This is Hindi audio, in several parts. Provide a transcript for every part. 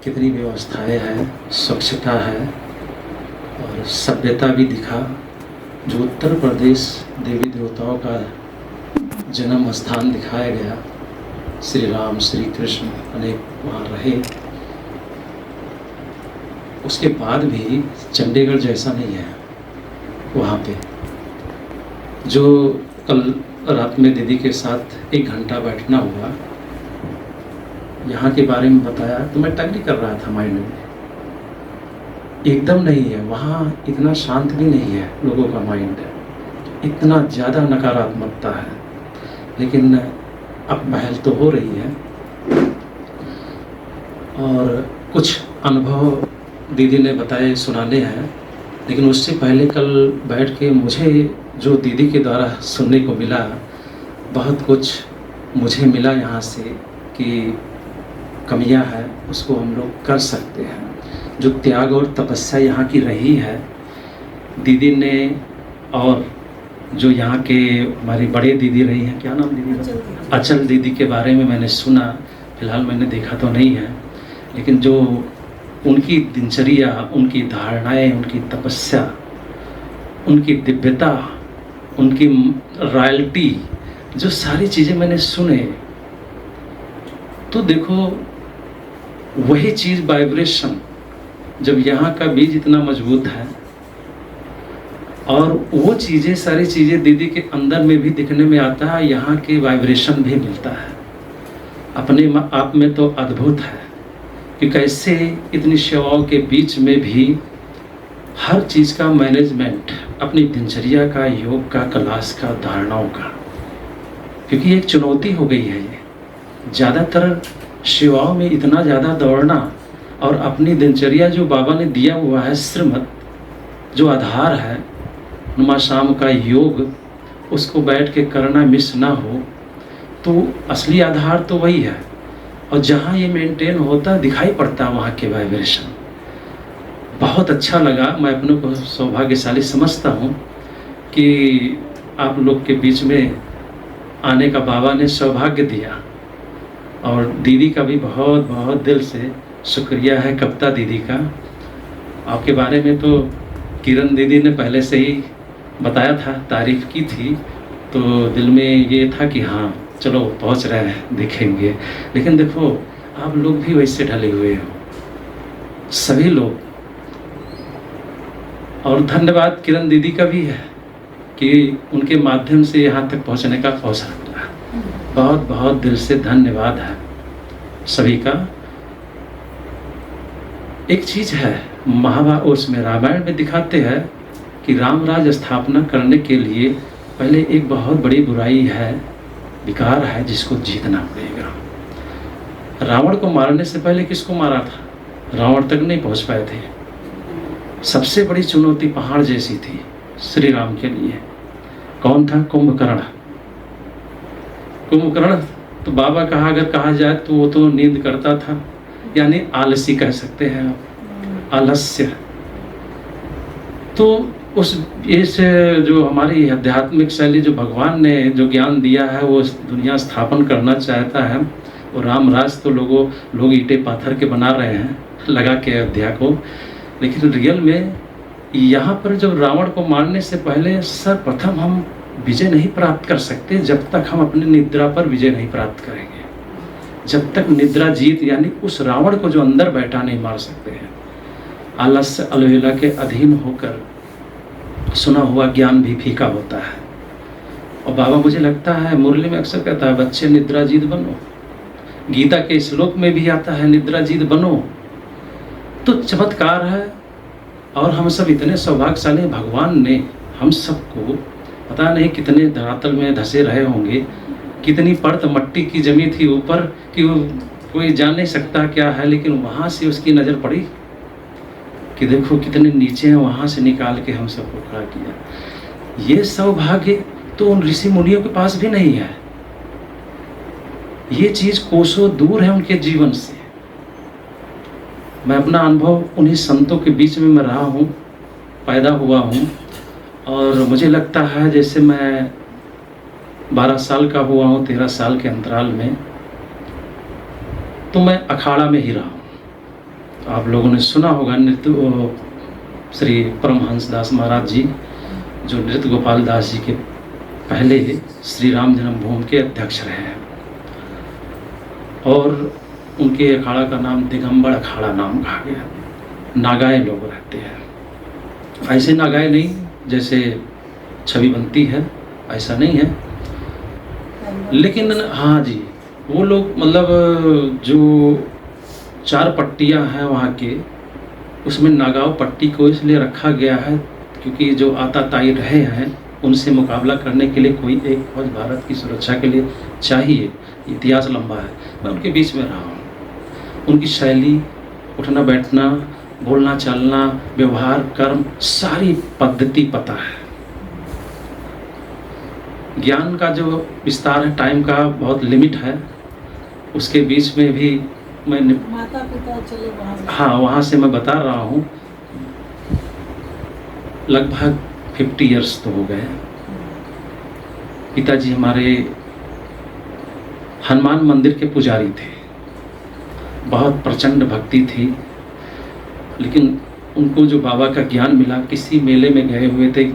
कितनी व्यवस्थाएं हैं, स्वच्छता है और सभ्यता भी दिखा। जो उत्तर प्रदेश देवी देवताओं का जन्म स्थान दिखाया गया, श्री राम श्री कृष्ण अनेक वहाँ रहे, उसके बाद भी चंडीगढ़ जैसा नहीं है वहाँ पे। जो कल रात में दीदी के साथ 1 घंटा बैठना हुआ, यहाँ के बारे में बताया तो मैं टगली कर रहा था माइंड में। एकदम नहीं है वहाँ, इतना शांत भी नहीं है लोगों का माइंड, इतना ज़्यादा नकारात्मकता है। लेकिन अब पहल तो हो रही है और कुछ अनुभव दीदी ने बताए सुनाने हैं। लेकिन उससे पहले कल बैठ के मुझे जो दीदी के द्वारा सुनने को मिला, बहुत कुछ मुझे मिला यहाँ से कि कमियाँ हैं उसको हम लोग कर सकते हैं। जो त्याग और तपस्या यहाँ की रही है दीदी ने, और जो यहाँ के हमारी बड़े दीदी रही हैं, क्या नाम दीदी का, अचल दीदी के बारे में मैंने सुना, फिलहाल मैंने देखा तो नहीं है, लेकिन जो उनकी दिनचर्या, उनकी धारणाएं, उनकी तपस्या, उनकी दिव्यता, उनकी रॉयल्टी, जो सारी चीज़ें मैंने सुने, तो देखो वही चीज़ वाइब्रेशन, जब यहाँ का बीज इतना मजबूत है और वो चीज़ें, सारी चीज़ें दीदी के अंदर में भी दिखने में आता है, यहाँ के वाइब्रेशन भी मिलता है। अपने आप में तो अद्भुत है कि कैसे इतनी सेवाओं के बीच में भी हर चीज़ का मैनेजमेंट, अपनी दिनचर्या का, योग का, क्लास का, धारणाओं का, क्योंकि एक चुनौती हो गई है ये। ज़्यादातर सेवाओं में इतना ज़्यादा दौड़ना और अपनी दिनचर्या जो बाबा ने दिया हुआ है, श्रीमत जो आधार है, नुमा शाम का योग, उसको बैठ के करना, मिस ना हो, तो असली आधार तो वही है। और जहाँ ये मेंटेन होता दिखाई पड़ता है वहाँ के वाइब्रेशन। बहुत अच्छा लगा, मैं अपने को सौभाग्यशाली समझता हूँ कि आप लोग के बीच में आने का बाबा ने सौभाग्य दिया। और दीदी का भी बहुत बहुत दिल से शुक्रिया है, कविता दीदी का। आपके बारे में तो किरण दीदी ने पहले से ही बताया था, तारीफ़ की थी, तो दिल में ये था कि हाँ चलो पहुंच रहे हैं, देखेंगे। लेकिन देखो आप लोग भी वैसे ढले हुए हो, सभी लोग। और धन्यवाद किरण दीदी का भी है कि उनके माध्यम से यहाँ तक पहुँचने का अवसर मिला। बहुत बहुत दिल से धन्यवाद है सभी का। एक चीज़ है, महाभारत उसमें रामायण में दिखाते हैं कि राम राज स्थापना करने के लिए पहले एक बहुत बड़ी बुराई है, विकार है, जिसको जीतना पड़ेगा। रावण को मारने से पहले किसको मारा था? रावण तक नहीं पहुंच पाए थे। सबसे बड़ी चुनौती पहाड़ जैसी थी श्री राम के लिए। कौन था? कुंभकर्ण। कुंभकर्ण तो बाबा कहा, अगर कहा जाए तो वो तो नींद करता था, यानी आलसी कह सकते हैं आप, आलस्य। तो उस इस जो हमारी आध्यात्मिक शैली, जो भगवान ने जो ज्ञान दिया है, वो दुनिया स्थापन करना चाहता है। और राम राज तो लोग ईंटे पाथर के बना रहे हैं लगा के अयोध्या को। लेकिन रियल में यहाँ पर जब रावण को मारने से पहले सर्वप्रथम हम विजय नहीं प्राप्त कर सकते जब तक हम अपनी निद्रा पर विजय नहीं प्राप्त करेंगे। जब तक निद्रा जीत, यानी उस रावण को जो अंदर बैठा, नहीं मार सकते हैं। आलस्य अलवेला के अधीन होकर सुना हुआ ज्ञान भी फीका होता है। और बाबा मुझे लगता है मुरली में अक्सर कहता है, बच्चे निद्राजीत बनो। गीता के श्लोक में भी आता है निद्राजीत बनो। तो चमत्कार है। और हम सब इतने सौभाग्यशाली, भगवान ने हम सबको पता नहीं कितने धरातल में धसे रहे होंगे, कितनी परत मट्टी की जमी थी ऊपर कि वो कोई जान नहीं सकता क्या है, लेकिन वहाँ से उसकी नज़र पड़ी कि देखो कितने नीचे हैं, वहाँ से निकाल के हम सबको खड़ा किया। ये सौभाग्य तो उन ऋषि मुनियों के पास भी नहीं है। ये चीज़ कोसों दूर है उनके जीवन से। मैं अपना अनुभव उन्हीं संतों के बीच में मैं रहा हूँ, पैदा हुआ हूँ। और मुझे लगता है जैसे मैं 12 साल का हुआ हूँ, 13 साल के अंतराल में, तो मैं अखाड़ा में ही रहा हूँ। आप लोगों ने सुना होगा नृत्य श्री परमहंस दास महाराज जी, जो नृत्य गोपाल दास जी के पहले श्री राम जन्मभूमि के अध्यक्ष रहे हैं, और उनके अखाड़ा का नाम दिगंबर अखाड़ा नाम कहा गया। नागाए लोग रहते हैं, ऐसे नागाए नहीं जैसे छवि बनती है, ऐसा नहीं है, लेकिन हाँ जी, वो लोग मतलब जो 4 पट्टियाँ हैं वहाँ के, उसमें नागाव पट्टी को इसलिए रखा गया है क्योंकि जो आताताई रहे हैं उनसे मुकाबला करने के लिए कोई एक फौज भारत की सुरक्षा के लिए चाहिए। इतिहास लंबा है, मैं उनके बीच में रहा हूँ। उनकी शैली, उठना बैठना, बोलना चालना, व्यवहार, कर्म, सारी पद्धति पता है। ज्ञान का जो विस्तार है, टाइम का बहुत लिमिट है, उसके बीच में भी मैं माता पिता चले वहाँ से। हाँ, वहाँ से मैं बता रहा हूँ, लगभग 50 इयर्स तो हो गए। पिताजी हमारे हनुमान मंदिर के पुजारी थे, बहुत प्रचंड भक्ति थी, लेकिन उनको जो बाबा का ज्ञान मिला, किसी मेले में गए हुए थे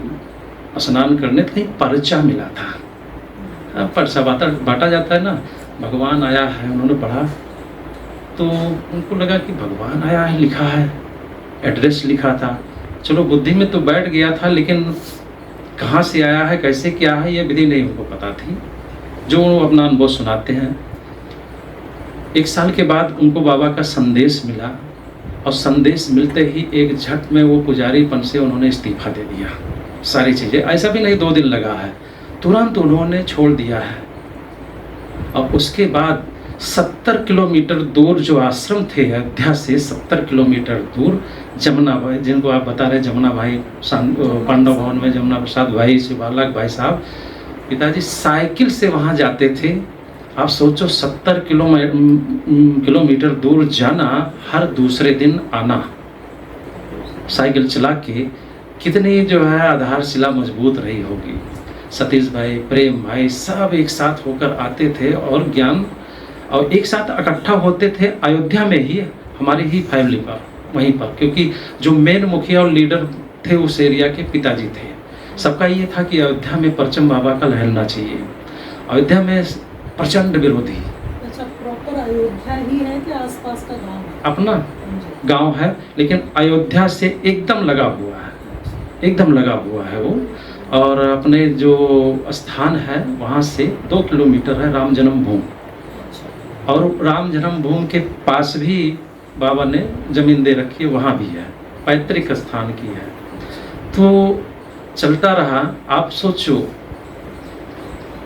स्नान करने, तो कहीं पर्चा मिला था। पर्चा बांटा जाता है ना, भगवान आया है, उन्होंने पढ़ा तो उनको लगा कि भगवान आया है, लिखा है, एड्रेस लिखा था। चलो बुद्धि में तो बैठ गया था, लेकिन कहाँ से आया है, कैसे क्या है, ये विधि नहीं उनको पता थी, जो अपना अनुभव सुनाते हैं। 1 साल के बाद उनको बाबा का संदेश मिला, और संदेश मिलते ही एक झट में वो पुजारीपन से उन्होंने इस्तीफा दे दिया। सारी चीज़ें, ऐसा भी नहीं 2 दिन लगा है, तुरंत उन्होंने छोड़ दिया है। और उसके बाद 70 किलोमीटर दूर जो आश्रम थे अयोध्या से, 70 किलोमीटर दूर, जमुना भाई, जिनको आप बता रहे जमुना भाई, पांडव भवन में जमुना प्रसाद भाई, शिवालक भाई साहब, पिताजी साइकिल से वहाँ जाते थे। आप सोचो 70 किलोमीटर दूर जाना, हर दूसरे दिन आना, साइकिल चला के, कितनी जो है आधारशिला मजबूत रही होगी। सतीश भाई, प्रेम भाई, सब एक साथ होकर आते थे और ज्ञान, और एक साथ इकट्ठा होते थे अयोध्या में ही, हमारी ही फैमिली पर, वहीं पर, क्योंकि जो मेन मुखिया और लीडर थे उस एरिया के पिताजी थे। सबका ये था कि अयोध्या में परचम बाबा का लहरना चाहिए। अयोध्या में प्रचंड विरोधी। अच्छा, प्रॉपर अयोध्या ही है कि आसपास का गांव है? अपना गांव है, लेकिन अयोध्या से एकदम लगा हुआ है, एकदम लगा हुआ है वो। और अपने जो स्थान है वहाँ से 2 किलोमीटर है राम जन्मभूमि, और राम जन्मभूमि के पास भी बाबा ने जमीन दे रखी है, वहाँ भी है, पैतृक स्थान की है। तो चलता रहा। आप सोचो,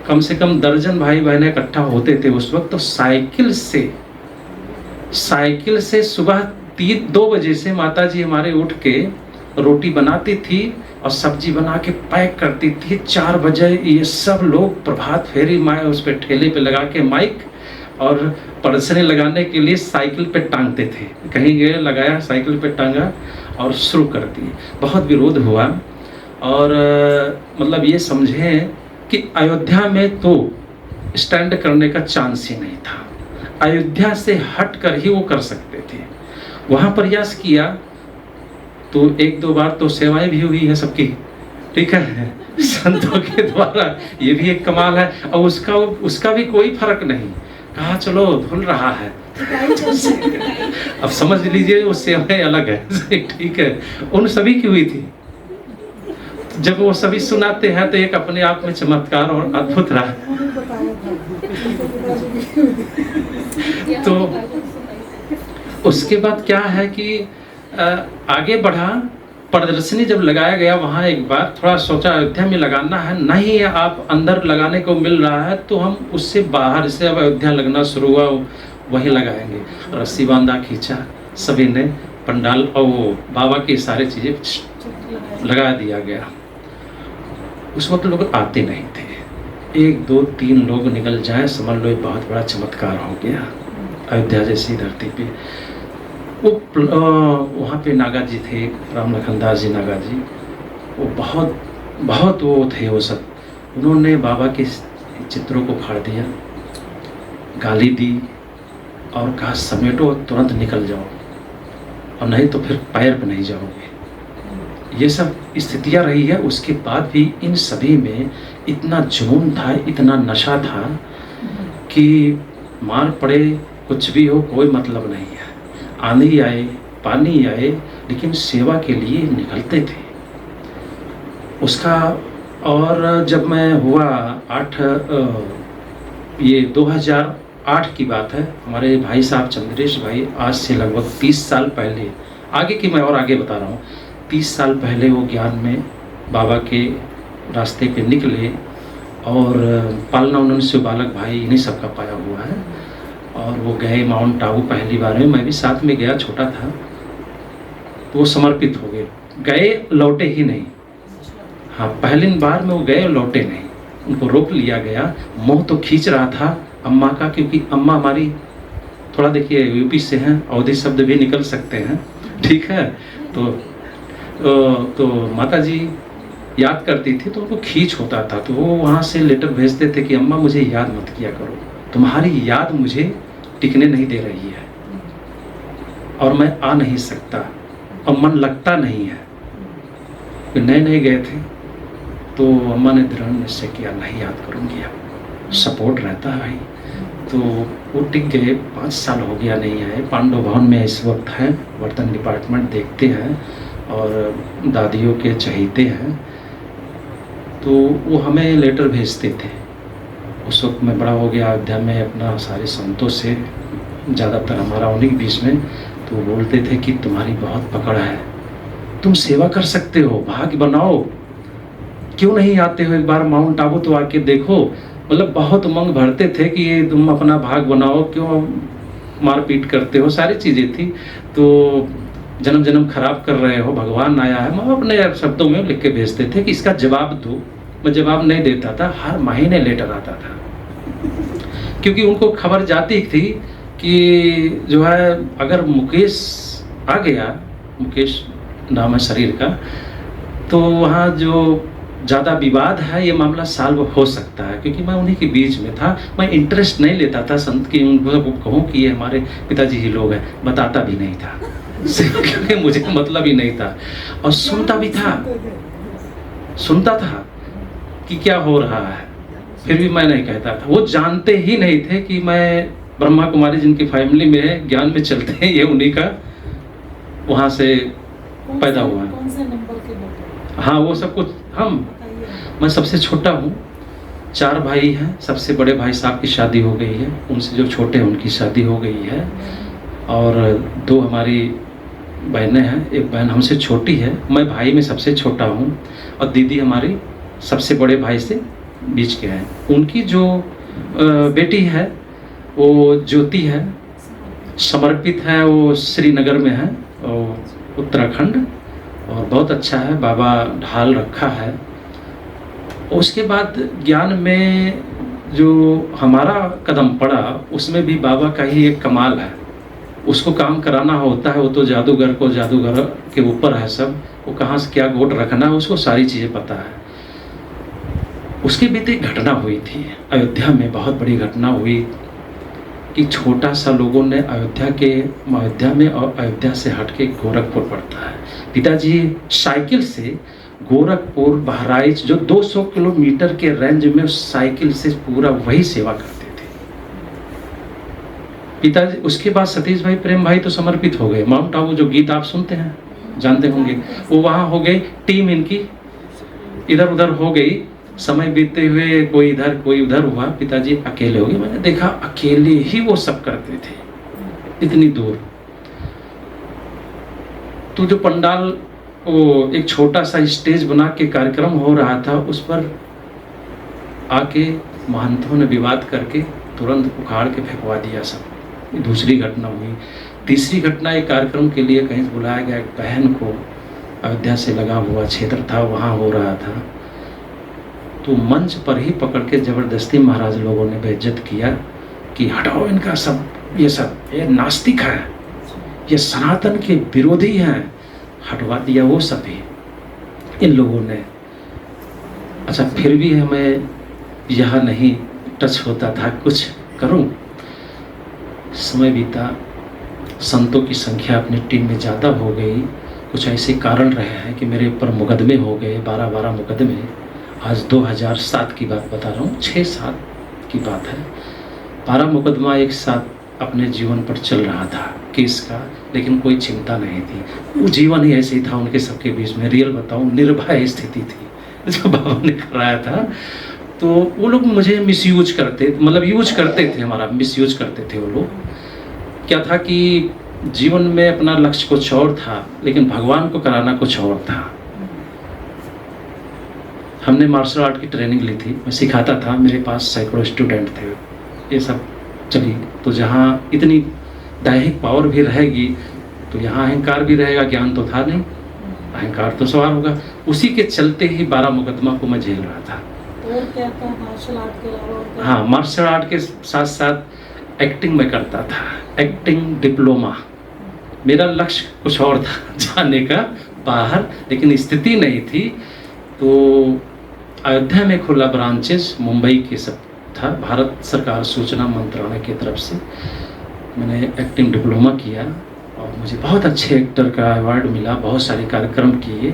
कम से कम दर्जन भाई बहनें इकट्ठा होते थे उस वक्त। तो साइकिल से सुबह 2 बजे से माताजी हमारे उठ के रोटी बनाती थी और सब्जी बना के पैक करती थी। 4 बजे ये सब लोग प्रभात फेरी उस पे ठेले पे लगा के माइक और परसने लगाने के लिए साइकिल पे टांगते थे। कहीं गए, लगाया, साइकिल पे टांगा और शुरू कर दी। बहुत विरोध हुआ, और मतलब ये समझें कि अयोध्या में तो स्टैंड करने का चांस ही नहीं था। अयोध्या से हट कर ही वो कर सकते थे। वहाँ प्रयास किया तो 1-2 बार तो सेवाएं भी हुई है सबकी, ठीक है, संतों के द्वारा। ये भी एक कमाल है। और उसका भी कोई फर्क नहीं, कहा चलो धुल रहा है। अब समझ लीजिए वो सेवाएं अलग है, ठीक है, उन सभी की हुई थी। जब वो सभी सुनाते हैं तो एक अपने आप में चमत्कार और अद्भुत रहा। तो उसके बाद क्या है कि आगे बढ़ा। प्रदर्शनी जब लगाया गया वहाँ, एक बार थोड़ा सोचा अयोध्या में लगाना है, नहीं आप अंदर लगाने को मिल रहा है तो हम उससे बाहर से अब अयोध्या लगना शुरू हुआ, वहीं लगाएंगे। रस्सी बांधा, खींचा, सभी ने पंडाल और वो बाबा की सारी चीज़ें लगा दिया गया। उस वक्त लोग आते नहीं थे, 1, 2, 3 लोग निकल जाए, समझ लो बहुत बड़ा चमत्कार हो गया अयोध्या जैसी धरती पे। वो वहाँ पे नागा जी थे, राम लखन दास जी नागा जी, वो बहुत वो थे वो सब। उन्होंने बाबा के चित्रों को फाड़ दिया, गाली दी और कहा समेटो, तुरंत निकल जाओ। और नहीं तो फिर पैर पे नहीं जाओगे। ये सब स्थितियाँ रही है। उसके बाद भी इन सभी में इतना जुनून था, इतना नशा था कि मार पड़े कुछ भी हो कोई मतलब नहीं है। आंधी आए पानी आए लेकिन सेवा के लिए निकलते थे उसका। और जब मैं हुआ 2008 की बात है, हमारे भाई साहब चंद्रेश भाई आज से लगभग 30 साल पहले, आगे की मैं और आगे बता रहा हूँ, 30 साल पहले वो ज्ञान में बाबा के रास्ते पे निकले और पालना उन्होंने शिव बालक भाई इन्हीं सबका पाया हुआ है। और वो गए माउंट आबू पहली बार में, मैं भी साथ में गया, छोटा था, तो वो समर्पित हो गए लौटे ही नहीं। हाँ, पहली बार में वो गए और लौटे नहीं, उनको रोक लिया गया। मोह तो खींच रहा था अम्मा का, क्योंकि अम्मा हमारी थोड़ा देखिए यूपी से हैं, अवधी शब्द भी निकल सकते हैं, ठीक है। तो माता जी याद करती थी तो उनको खींच होता था, तो वो वहाँ से लेटर भेजते थे कि अम्मा मुझे याद मत किया करो, तुम्हारी याद मुझे टिकने नहीं दे रही है और मैं आ नहीं सकता और मन लगता नहीं है। नए नए गए थे तो अम्मा ने दृढ़ निश्चय किया नहीं याद करूँगी, अब सपोर्ट रहता है भाई। तो वो टिक गए, 5 साल हो गया नहीं आए। पांडव भवन में इस वक्त हैं, बर्तन डिपार्टमेंट देखते हैं और दादियों के चहेते हैं। तो वो हमें लेटर भेजते थे। उस वक्त मैं बड़ा हो गया अयोध्या में, अपना सारे संतों से ज़्यादातर हमारा उन्हीं के बीच में, तो बोलते थे कि तुम्हारी बहुत पकड़ है, तुम सेवा कर सकते हो, भाग्य बनाओ, क्यों नहीं आते हो एक बार माउंट आबू तो आके देखो। मतलब बहुत उमंग भरते थे कि ये तुम अपना भाग बनाओ, क्यों मारपीट करते हो, सारी चीज़ें थी। तो जन्म जन्म खराब कर रहे हो, भगवान आया है, मैं अपने शब्दों में लिख के भेजते थे कि इसका जवाब दो। मैं जवाब नहीं देता था, हर महीने लेटर आता था, क्योंकि उनको खबर जाती थी कि जो है अगर मुकेश आ गया, मुकेश नाम है शरीर का, तो वहाँ जो ज़्यादा विवाद है ये मामला सॉल्व हो सकता है। क्योंकि मैं उन्हीं के बीच में था, मैं इंटरेस्ट नहीं लेता था संत की, उनको कहूँ कि ये हमारे पिताजी ही लोग हैं, बताता भी नहीं था क्योंकि मुझे मतलब ही नहीं था। और सुनता भी था, सुनता था कि क्या हो रहा है, फिर भी मैं नहीं कहता था। वो जानते ही नहीं थे कि मैं ब्रह्मा कुमारी जिनकी फैमिली में ज्ञान में चलते हैं, ये उन्हीं का वहाँ से पैदा हुआ। कौन से नंबर के बेटे? हाँ, वो सब कुछ मैं सबसे छोटा हूँ, 4 भाई हैं। सबसे बड़े भाई साहब की शादी हो गई है, उनसे जो छोटे हैं उनकी शादी हो गई है, और 2 हमारी बहनें हैं, एक बहन हमसे छोटी है, मैं भाई में सबसे छोटा हूँ, और दीदी हमारी सबसे बड़े भाई से बीच के हैं। उनकी जो बेटी है वो ज्योति है, समर्पित है, वो श्रीनगर में है, उत्तराखंड, और बहुत अच्छा है, बाबा ढाल रखा है। उसके बाद ज्ञान में जो हमारा कदम पड़ा उसमें भी बाबा का ही एक कमाल है, उसको काम कराना होता है, वो तो जादूगर को जादूगर के ऊपर है सब, वो कहाँ से क्या गोट रखना है उसको सारी चीज़ें पता है। उसके बीते एक घटना हुई थी अयोध्या में, बहुत बड़ी घटना हुई कि छोटा सा लोगों ने अयोध्या में और अयोध्या से हटके गोरखपुर पड़ता है, पिताजी साइकिल से गोरखपुर बहराइच जो 200 किलोमीटर के रेंज में साइकिल से पूरा वही सेवा करते थे पिताजी। उसके बाद सतीश भाई प्रेम भाई तो समर्पित हो गए, माउंट आबू जो गीत आप सुनते हैं जानते होंगे, वो वहाँ हो गई, टीम इनकी इधर उधर हो गई, समय बीतते हुए कोई इधर कोई उधर हुआ, पिताजी अकेले हो गए। मैंने देखा अकेले ही वो सब करते थे इतनी दूर। तो जो पंडाल, वो एक छोटा सा स्टेज बना के कार्यक्रम हो रहा था, उस पर आके महंतों ने विवाद करके तुरंत उखाड़ के फेंकवा दिया सब। दूसरी घटना हुई। तीसरी घटना, एक कार्यक्रम के लिए कहीं बुलाया गया, एक बहन को अयोध्या से लगा हुआ क्षेत्र था वहाँ हो रहा था, तो मंच पर ही पकड़ के जबरदस्ती महाराज लोगों ने बेइज्जत किया कि हटाओ इनका सब, ये नास्तिक है, ये सनातन के विरोधी हैं, हटवा दिया वो सभी इन लोगों ने। अच्छा, फिर भी हमें यह नहीं टच होता था कुछ करूं। समय बीता, संतों की संख्या अपनी टीम में ज़्यादा हो गई, कुछ ऐसे कारण रहे हैं कि मेरे ऊपर मुकदमे हो गए, 12 मुकदमे। आज 2007 की बात बता रहा हूँ, 6-7 की बात है। 12 मुकदमा एक साथ अपने जीवन पर चल रहा था केस का, लेकिन कोई चिंता नहीं थी। वो जीवन ही ऐसे ही था उनके सबके बीच में। रियल बताऊँ, निर्भय स्थिति थी जो बाबा ने कराया था। तो वो लोग मुझे मिसयूज करते, मतलब यूज करते थे, हमारा मिसयूज करते थे वो लोग। क्या था कि जीवन में अपना लक्ष्य कुछ और था, लेकिन भगवान को कराना कुछ और था। हमने मार्शल आर्ट की ट्रेनिंग ली थी, मैं सिखाता था, मेरे पास सैकड़ों स्टूडेंट थे। ये सब चली तो जहाँ इतनी दैहिक पावर भी रहेगी तो यहाँ अहंकार भी रहेगा। ज्ञान तो था नहीं, अहंकार तो सवार होगा। उसी के चलते ही 12 मुकदमा को मैं झेल रहा था। और क्या था मार्शल आर्ट के अलावा और क्या? हाँ, मार्शल आर्ट के साथ साथ एक्टिंग में करता था, एक्टिंग डिप्लोमा। मेरा लक्ष्य कुछ और था जाने का बाहर, लेकिन स्थिति नहीं थी। तो अयोध्या में खुला ब्रांचेस, मुंबई के सब था, भारत सरकार सूचना मंत्रालय की तरफ से मैंने एक्टिंग डिप्लोमा किया और मुझे बहुत अच्छे एक्टर का अवार्ड मिला, बहुत सारे कार्यक्रम किए।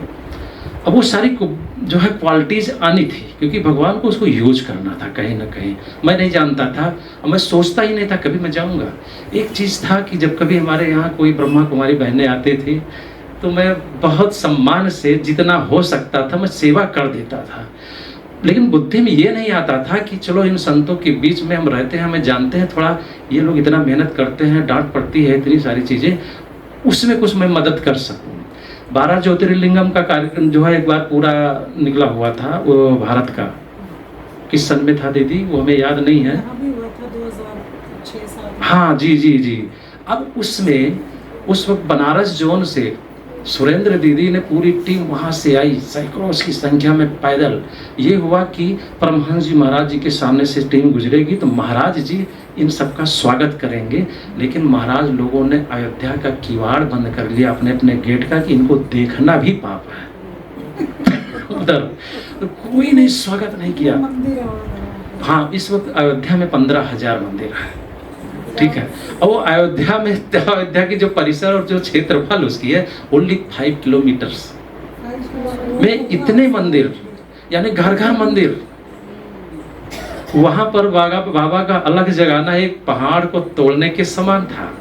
अब वो सारी जो है क्वालिटीज़ आनी थी, क्योंकि भगवान को उसको यूज करना था कहीं ना कहीं। मैं नहीं जानता था और मैं सोचता ही नहीं था कभी मैं जाऊंगा। एक चीज़ था कि जब कभी हमारे यहाँ कोई ब्रह्मा कुमारी बहनें आते थे तो मैं बहुत सम्मान से जितना हो सकता था मैं सेवा कर देता था। लेकिन बुद्धि में ये नहीं आता था कि चलो इन संतों के बीच में हम रहते हैं, हमें जानते हैं थोड़ा, ये लोग इतना मेहनत करते हैं, डांट पड़ती है, इतनी सारी चीज़ें, उसमें कुछ मैं मदद कर सकूँ। 12 ज्योतिर्लिंगम का कार्यक्रम जो है एक बार पूरा निकला हुआ था, वो भारत का किस सन में था दीदी, वो हमें याद नहीं है। यहाँ भी हुआ था 2006-7। हाँ जी जी जी। अब उसमें उस वक्त बनारस जोन से सुरेंद्र दीदी ने पूरी टीम वहाँ से आई, सैकड़ों की संख्या में पैदल। ये हुआ कि परमहंस जी महाराज जी के सामने से टीम गुजरेगी तो महाराज जी इन सबका स्वागत करेंगे, लेकिन महाराज लोगों ने अयोध्या का किवाड़ बंद कर लिया अपने अपने गेट का कि इनको देखना भी पाप है उधर। तो कोई ने स्वागत नहीं किया। मंदिर है वहाँ। हाँ, इस वक्त अयोध्या में 15,000 मंदिर है, ठीक है। और वो अयोध्या की जो परिसर और जो क्षेत्रफल उसकी है ओनली 5 किलोमीटर्स में इतने मंदिर, यानी घर घर मंदिर। वहां पर बाबा का अलग जगाना एक पहाड़ को तोड़ने के समान था।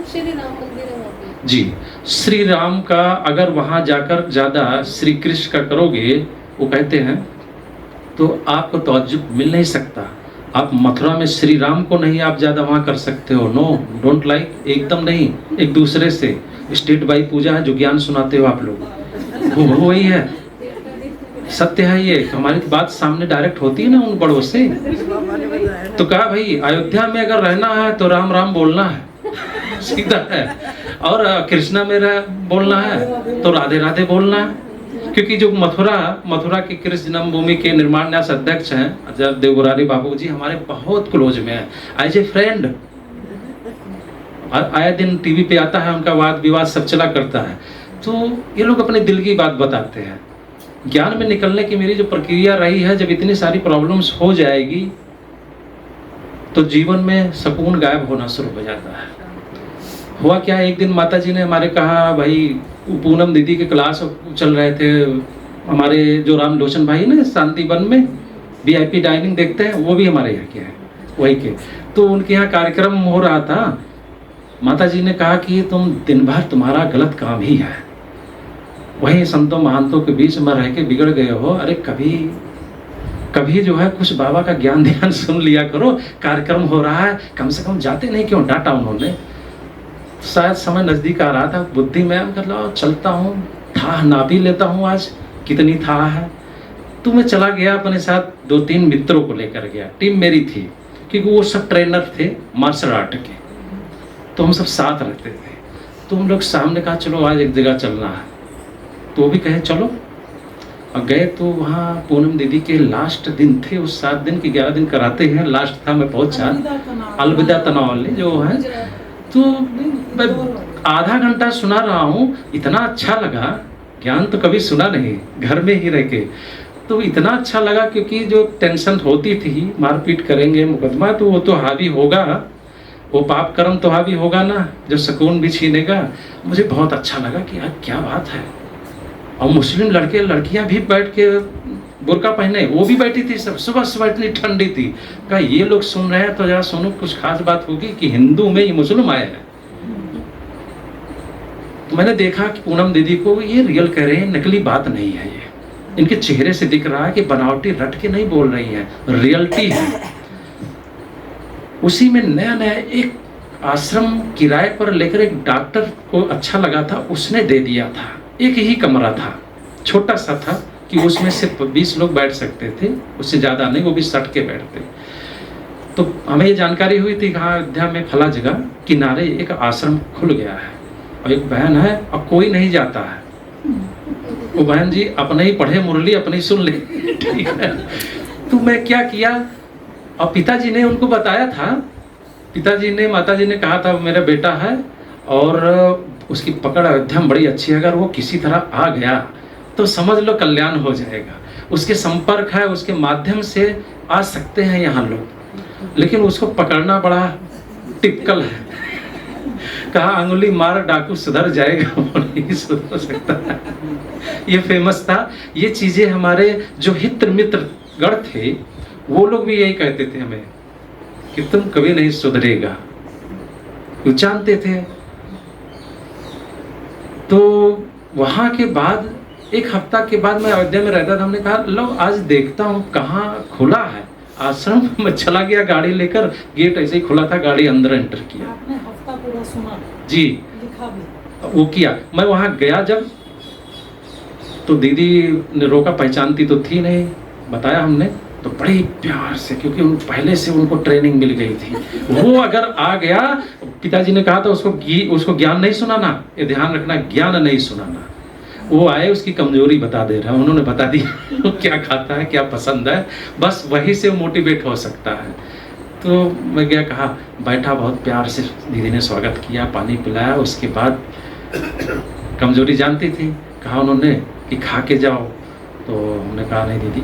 श्री राम मंदिर है वहाँ पे। जी, श्री राम का अगर वहां जाकर ज्यादा श्री कृष्ण का करोगे, वो कहते हैं, तो आपको तवज्जुह मिल नहीं सकता। आप मथुरा में श्री राम को नहीं आप ज्यादा वहां कर सकते हो। नो, डोंट लाइक, एकदम नहीं। एक दूसरे से स्टेट बाई पूजा है जो ज्ञान सुनाते हो आप लोग, वो वही है, सत्य है ये। हमारी बात सामने डायरेक्ट होती है ना उन बड़ों से। तो कहा भाई अयोध्या में अगर रहना है तो राम राम बोलना है, सीधा है। और कृष्णा में बोलना है तो राधे राधे बोलना है। क्योंकि जो मथुरा के कृष्ण जन्मभूमि के निर्माण न्यास अध्यक्ष हैं आचार्य देवगुरारी बाबू जी, हमारे बहुत क्लोज में है, एज ए फ्रेंड। आए दिन टीवी पे आता है, उनका वाद विवाद सब चला करता है। तो ये लोग अपने दिल की बात बताते हैं। ज्ञान में निकलने की मेरी जो प्रक्रिया रही है, जब इतनी सारी प्रॉब्लम्स हो जाएगी तो जीवन में सुकून गायब होना शुरू हो जाता है। हुआ क्या, एक दिन माता जी ने हमारे कहा, भाई पूनम दीदी के क्लास चल रहे थे, हमारे जो राम लोचन भाई ना शांति वन में VIP डाइनिंग देखते हैं, वो भी हमारे यहाँ के हैं, वही के। तो उनके यहाँ कार्यक्रम हो रहा था। माता जी ने कहा कि तुम दिन भर तुम्हारा गलत काम ही है, वहीं संतों महंतों के बीच में रह के बिगड़ गए हो। अरे कभी जो है कुछ बाबा का ज्ञान ध्यान सुन लिया करो, कार्यक्रम हो रहा है, कम से कम जाते नहीं क्यों? डांटा उन्होंने। शायद समय नजदीक आ रहा था, बुद्धि में कर लो चलता हूँ, था ना भी लेता हूँ आज कितनी था है। तो मैं चला गया, अपने साथ 2-3 मित्रों को लेकर गया। टीम मेरी थी क्योंकि वो सब ट्रेनर थे मार्शल आर्ट के, तो हम सब साथ रहते थे। तो हम लोग सामने कहा चलो आज एक जगह चलना है, तो वो भी कहे चलो। और गए तो वहाँ पूनम दीदी के लास्ट दिन थे, उस 7 दिन की 11 दिन कराते हैं, लास्ट था, मैं पहुंचा अलविदा तनाव वाले जो है। तो मैं आधा घंटा सुना रहा हूँ, इतना अच्छा लगा, ज्ञान तो कभी सुना नहीं घर में ही रह के, तो इतना अच्छा लगा क्योंकि जो टेंशन होती थी मारपीट करेंगे मुकदमा तो वो तो हावी होगा, वो पाप कर्म तो हावी होगा ना, जो सुकून भी छीनेगा। मुझे बहुत अच्छा लगा कि यार क्या बात है। और मुस्लिम लड़के लड़कियां भी बैठ के बुर्का पहने, वो भी बैठी थी सब। सुबह सुबह इतनी ठंडी थी, कहा ये लोग सुन रहे हैं तो जरा सुनो, कुछ खास बात होगी कि हिंदू में ये मुस्लिम आए हैं। तो मैंने देखा कि पूनम दीदी को ये रियल कह रहे हैं, नकली बात नहीं है। ये इनके चेहरे से दिख रहा है कि बनावटी रट के नहीं बोल रही हैं, रियलिटी है। उसी में नया नया एक आश्रम किराए पर लेकर एक डॉक्टर को अच्छा लगा था, उसने दे दिया था। एक ही कमरा था, छोटा सा था कि उसमें सिर्फ 20 लोग बैठ सकते थे, उससे ज़्यादा नहीं, वो भी सट के बैठते। तो हमें ये जानकारी हुई थी कि हाँ अयोध्या में फला जगह किनारे एक आश्रम खुल गया है और एक बहन है और कोई नहीं जाता है। वो बहन जी अपने ही पढ़े मुरली, अपने ही सुन ले, ठीक है। तो मैं क्या किया, और पिताजी ने उनको बताया था, पिताजी ने माताजी ने कहा था मेरा बेटा है और उसकी पकड़ अयोध्या में बड़ी अच्छी है, अगर वो किसी तरह आ गया तो समझ लो कल्याण हो जाएगा। उसके संपर्क है, उसके माध्यम से आ सकते हैं यहाँ लोग, लेकिन उसको पकड़ना बड़ा टिपिकल है। कहा अंगुली मार डाकू सुधर जाएगा, वो नहीं सुधर सकता है। ये फेमस था। ये चीजें हमारे जो हित मित्र गण थे वो लोग भी यही कहते थे हमें कि तुम कभी नहीं सुधरेगा, वो जानते थे। तो वहां के बाद एक हफ्ता के बाद मैं अयोध्या में रहता था, हमने कहा लो आज देखता हूँ कहाँ खुला है आश्रम। मैं चला गया गाड़ी लेकर, गेट ऐसे ही खुला था, गाड़ी अंदर एंटर किया। आपने हफ्ता पूरा सुना जी, लिखा भी वो किया। मैं वहां गया जब, तो दीदी ने रोका, पहचानती तो थी नहीं, बताया हमने तो बड़े प्यार से, क्योंकि पहले से उनको ट्रेनिंग मिल गई थी। वो अगर आ गया, पिताजी ने कहा था उसको ज्ञान नहीं सुनाना, ये ध्यान रखना, ज्ञान नहीं सुनाना। वो आए उसकी कमजोरी बता दे रहा है, उन्होंने बता दी वो क्या खाता है क्या पसंद है, बस वही से मोटिवेट हो सकता है। तो मैं गया, कहा बैठा, बहुत प्यार से दीदी ने स्वागत किया, पानी पिलाया। उसके बाद कमजोरी जानती थी, कहा उन्होंने कि खा के जाओ। तो हमने कहा नहीं दीदी,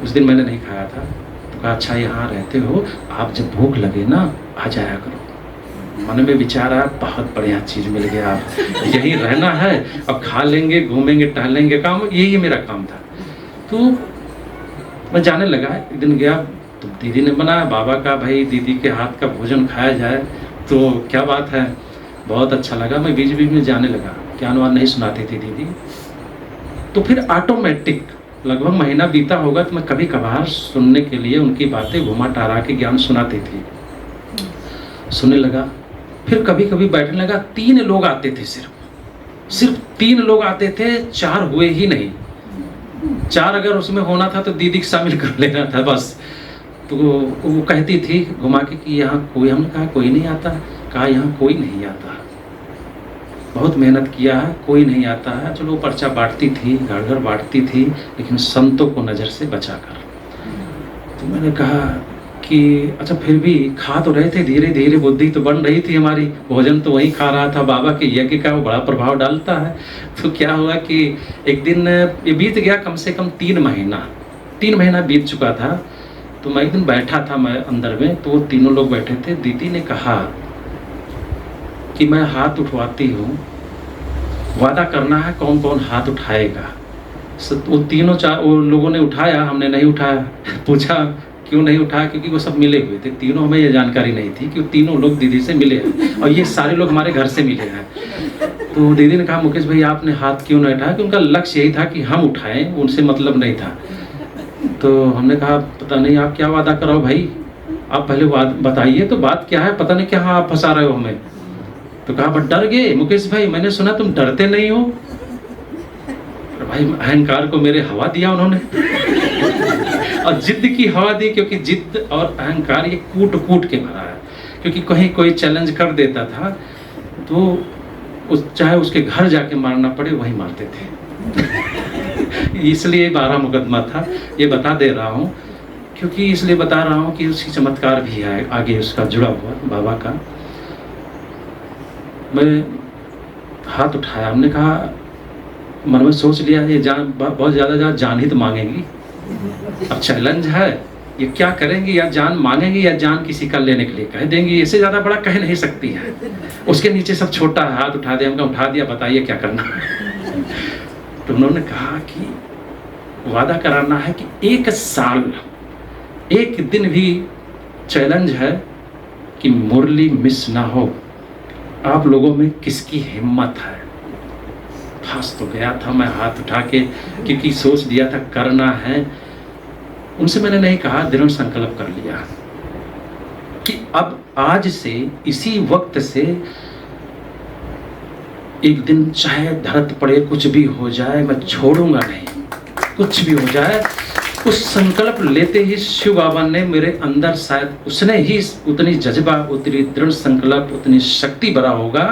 उस दिन मैंने नहीं खाया था। तो कहा अच्छा यहाँ रहते हो, आप जब भूख लगे ना आ जाया करो। मन में विचार आया बहुत बढ़िया चीज़ मिल गया, आप यहीं रहना है, अब खा लेंगे, घूमेंगे, टहलेंगे, काम यही मेरा काम था। तो मैं जाने लगा। एक दिन गया तो दीदी ने बनाया बाबा का, भाई दीदी के हाथ का भोजन खाया जाए तो क्या बात है, बहुत अच्छा लगा। मैं बीच बीच में जाने लगा, ज्ञान वान नहीं सुनाती थी दीदी। तो फिर ऑटोमेटिक लगभग महीना बीता होगा तो मैं कभी कभार सुनने के लिए उनकी बातें घुमा टहरा के ज्ञान सुनाती थी, सुनने लगा। फिर कभी कभी बैठने लगा। 3 लोग आते थे, सिर्फ 3 लोग आते थे, 4 हुए ही नहीं। 4 अगर उसमें होना था तो दीदी को शामिल कर लेना था बस। तो वो कहती थी घुमा के कि यहाँ कोई, हमने कहा कोई नहीं आता। कहा यहाँ कोई नहीं आता, बहुत मेहनत किया है, कोई नहीं आता है। चलो पर्चा बांटती थी, घर घर बांटती थी, लेकिन संतों को नज़र से बचाकर। तो मैंने कहा कि अच्छा फिर भी खा तो रहे थे, धीरे धीरे बुद्धि तो बन रही थी हमारी, भोजन तो वही खा रहा था। बाबा के यज्ञ का वो बड़ा प्रभाव डालता है। तो क्या हुआ कि एक दिन ये बीत गया, कम से कम 3 महीना बीत चुका था। तो मैं एक दिन बैठा था मैं अंदर में, तो वो तीनों लोग बैठे थे। दीदी ने कहा कि मैं हाथ उठवाती हूँ, वादा करना है कौन कौन हाथ उठाएगा। वो तीनों 4 वो लोगों ने उठाया, हमने नहीं उठाया। पूछा क्यों नहीं उठाया, क्योंकि वो सब मिले हुए थे तीनों, हमें ये जानकारी नहीं थी कि वो तीनों लोग दीदी से मिले हैं और ये सारे लोग हमारे घर से मिले हैं। तो दीदी ने कहा मुकेश भाई आपने हाथ क्यों नहीं उठाया, कि उनका लक्ष्य यही था कि हम उठाएं, उनसे मतलब नहीं था। तो हमने कहा पता नहीं आप क्या वादा करो भाई, आप पहले बताइए तो बात क्या है, पता नहीं क्या आप फंसा रहे हो हमें। तो कहा पर डर गए मुकेश भाई, मैंने सुना तुम डरते नहीं हो। भाई अहंकार को मेरे हवा दिया उन्होंने और जिद की हवा दी, क्योंकि जिद और अहंकार ये कूट कूट के भरा है। क्योंकि कहीं कोई चैलेंज कर देता था तो चाहे उसके घर जाके मारना पड़े वही मारते थे। इसलिए 12 मुकदमा था, ये बता दे रहा हूँ, क्योंकि इसलिए बता रहा हूँ कि उसकी चमत्कार भी है आगे उसका जुड़ा हुआ बाबा का। मैं हाथ उठाया, हमने कहा मन में सोच लिया ये जान बहुत ज़्यादा जान ही तो मांगेंगी, अब चैलेंज है ये क्या करेंगी, या जान मांगेंगी या जान किसी का लेने के लिए कह देंगी, इससे ज़्यादा बड़ा कह नहीं सकती है। उसके नीचे सब छोटा है, हाथ उठा दिया, हमका उठा दिया, बताइए क्या करना है। तो उन्होंने कहा कि वादा कराना है कि 1 साल 1 दिन भी चैलेंज है कि मुरली मिस ना हो। आप लोगों में किसकी हिम्मत है? फंस तो गया था मैं हाथ उठा के, क्योंकि सोच दिया था करना है। उनसे मैंने नहीं कहा, दृढ़ संकल्प कर लिया कि अब आज से इसी वक्त से एक दिन चाहे धरत पड़े, कुछ भी हो जाए, मैं छोड़ूंगा नहीं, कुछ भी हो जाए। उस संकल्प लेते ही शिव बाबा ने मेरे अंदर शायद उसने ही उतनी जज्बा, उतनी दृढ़ संकल्प, उतनी शक्ति भरा होगा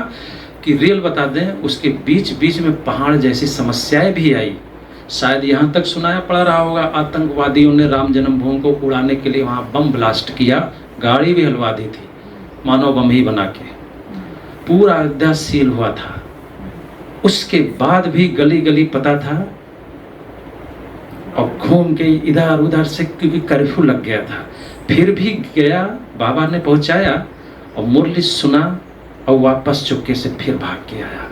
कि रियल बता दें, उसके बीच बीच में पहाड़ जैसी समस्याएं भी आई। शायद यहाँ तक सुनाया पड़ रहा होगा, आतंकवादियों ने राम जन्मभूमि को उड़ाने के लिए वहाँ बम ब्लास्ट किया, गाड़ी भी हलवा दी थी, मानव बम ही बना के, पूरा अयोध्या सील हुआ था। उसके बाद भी गली गली पता था, और घूम के इधर उधर से, क्योंकि कर्फ्यू लग गया था, फिर भी गया, बाबा ने पहुंचाया और मुरली सुना और वापस चुपके से फिर भाग के आया।